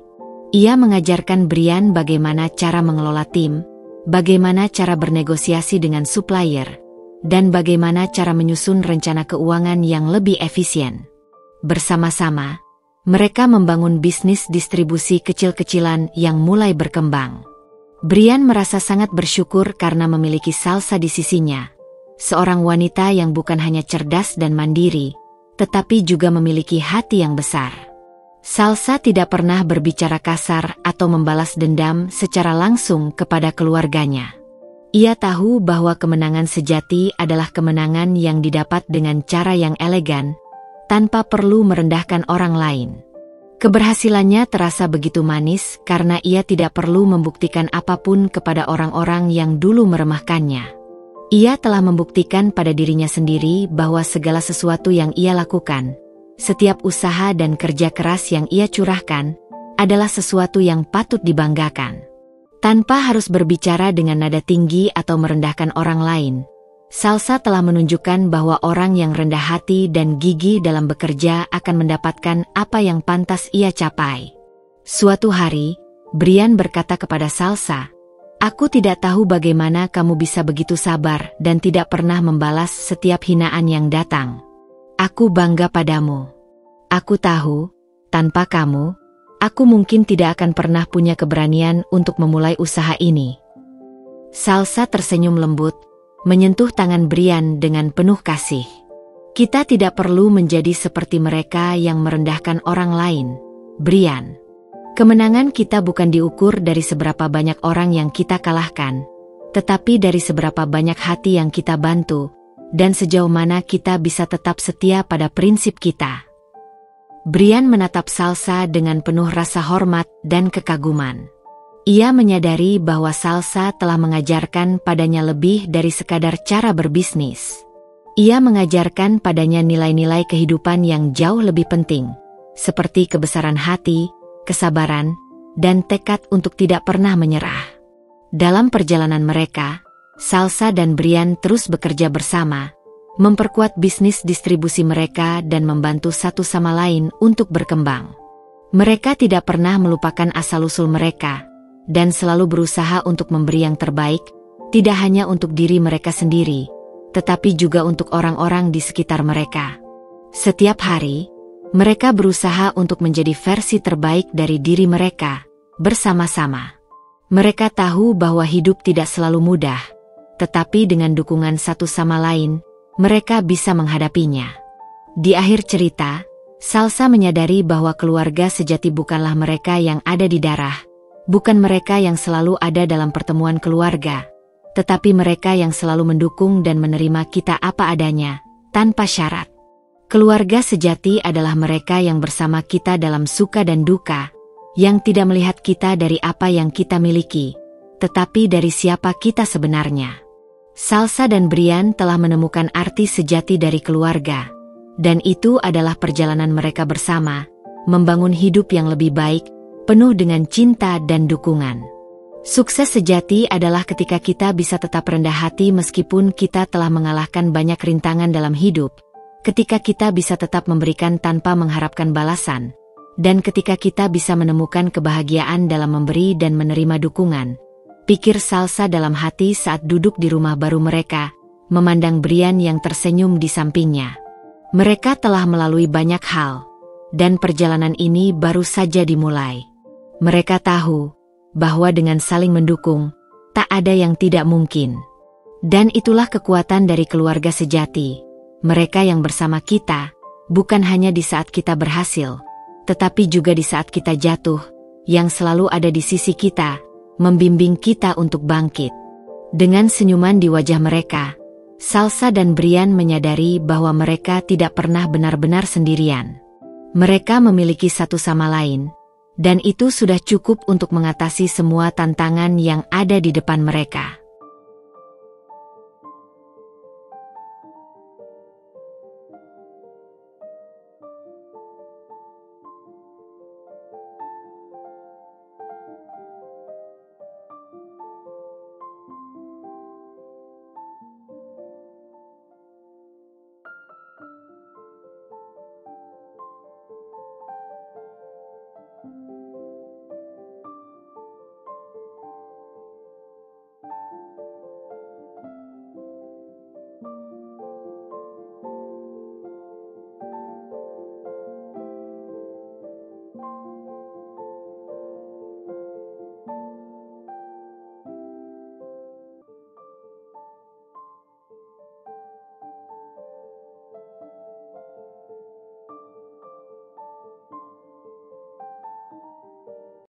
S1: Ia mengajarkan Brian bagaimana cara mengelola tim, bagaimana cara bernegosiasi dengan supplier, dan bagaimana cara menyusun rencana keuangan yang lebih efisien. Bersama-sama, Mereka membangun bisnis distribusi kecil-kecilan yang mulai berkembang. Brian merasa sangat bersyukur karena memiliki Salsa di sisinya. Seorang wanita yang bukan hanya cerdas dan mandiri, tetapi juga memiliki hati yang besar. Salsa tidak pernah berbicara kasar atau membalas dendam secara langsung kepada keluarganya. Ia tahu bahwa kemenangan sejati adalah kemenangan yang didapat dengan cara yang elegan, tanpa perlu merendahkan orang lain. Keberhasilannya terasa begitu manis karena ia tidak perlu membuktikan apapun kepada orang-orang yang dulu meremehkannya. Ia telah membuktikan pada dirinya sendiri bahwa segala sesuatu yang ia lakukan, setiap usaha dan kerja keras yang ia curahkan, adalah sesuatu yang patut dibanggakan. Tanpa harus berbicara dengan nada tinggi atau merendahkan orang lain, Salsa telah menunjukkan bahwa orang yang rendah hati dan gigih dalam bekerja akan mendapatkan apa yang pantas ia capai. Suatu hari, Brian berkata kepada Salsa, "Aku tidak tahu bagaimana kamu bisa begitu sabar dan tidak pernah membalas setiap hinaan yang datang. Aku bangga padamu. Aku tahu, tanpa kamu, aku mungkin tidak akan pernah punya keberanian untuk memulai usaha ini." Salsa tersenyum lembut, menyentuh tangan Brian dengan penuh kasih. "Kita tidak perlu menjadi seperti mereka yang merendahkan orang lain, Brian. Kemenangan kita bukan diukur dari seberapa banyak orang yang kita kalahkan, tetapi dari seberapa banyak hati yang kita bantu, dan sejauh mana kita bisa tetap setia pada prinsip kita." Brian menatap Salsa dengan penuh rasa hormat dan kekaguman. Ia menyadari bahwa Salsa telah mengajarkan padanya lebih dari sekadar cara berbisnis. Ia mengajarkan padanya nilai-nilai kehidupan yang jauh lebih penting, seperti kebesaran hati, kesabaran, dan tekad untuk tidak pernah menyerah. Dalam perjalanan mereka, Salsa dan Brian terus bekerja bersama, memperkuat bisnis distribusi mereka dan membantu satu sama lain untuk berkembang. Mereka tidak pernah melupakan asal-usul mereka, dan selalu berusaha untuk memberi yang terbaik, tidak hanya untuk diri mereka sendiri, tetapi juga untuk orang-orang di sekitar mereka. Setiap hari, mereka berusaha untuk menjadi versi terbaik dari diri mereka, bersama-sama. Mereka tahu bahwa hidup tidak selalu mudah, tetapi dengan dukungan satu sama lain, mereka bisa menghadapinya. Di akhir cerita, Salsa menyadari bahwa keluarga sejati bukanlah mereka yang ada di darah, bukan mereka yang selalu ada dalam pertemuan keluarga, tetapi mereka yang selalu mendukung dan menerima kita apa adanya, tanpa syarat. Keluarga sejati adalah mereka yang bersama kita dalam suka dan duka, yang tidak melihat kita dari apa yang kita miliki, tetapi dari siapa kita sebenarnya. Salsa dan Brian telah menemukan arti sejati dari keluarga, dan itu adalah perjalanan mereka bersama, membangun hidup yang lebih baik, penuh dengan cinta dan dukungan. Sukses sejati adalah ketika kita bisa tetap rendah hati meskipun kita telah mengalahkan banyak rintangan dalam hidup, ketika kita bisa tetap memberikan tanpa mengharapkan balasan, dan ketika kita bisa menemukan kebahagiaan dalam memberi dan menerima dukungan, pikir Salsa dalam hati saat duduk di rumah baru mereka, memandang Brian yang tersenyum di sampingnya. Mereka telah melalui banyak hal, dan perjalanan ini baru saja dimulai. Mereka tahu bahwa dengan saling mendukung, tak ada yang tidak mungkin. Dan itulah kekuatan dari keluarga sejati. Mereka yang bersama kita, bukan hanya di saat kita berhasil, tetapi juga di saat kita jatuh, yang selalu ada di sisi kita, membimbing kita untuk bangkit. Dengan senyuman di wajah mereka, Salsa dan Brian menyadari bahwa mereka tidak pernah benar-benar sendirian. Mereka memiliki satu sama lain, dan itu sudah cukup untuk mengatasi semua tantangan yang ada di depan mereka.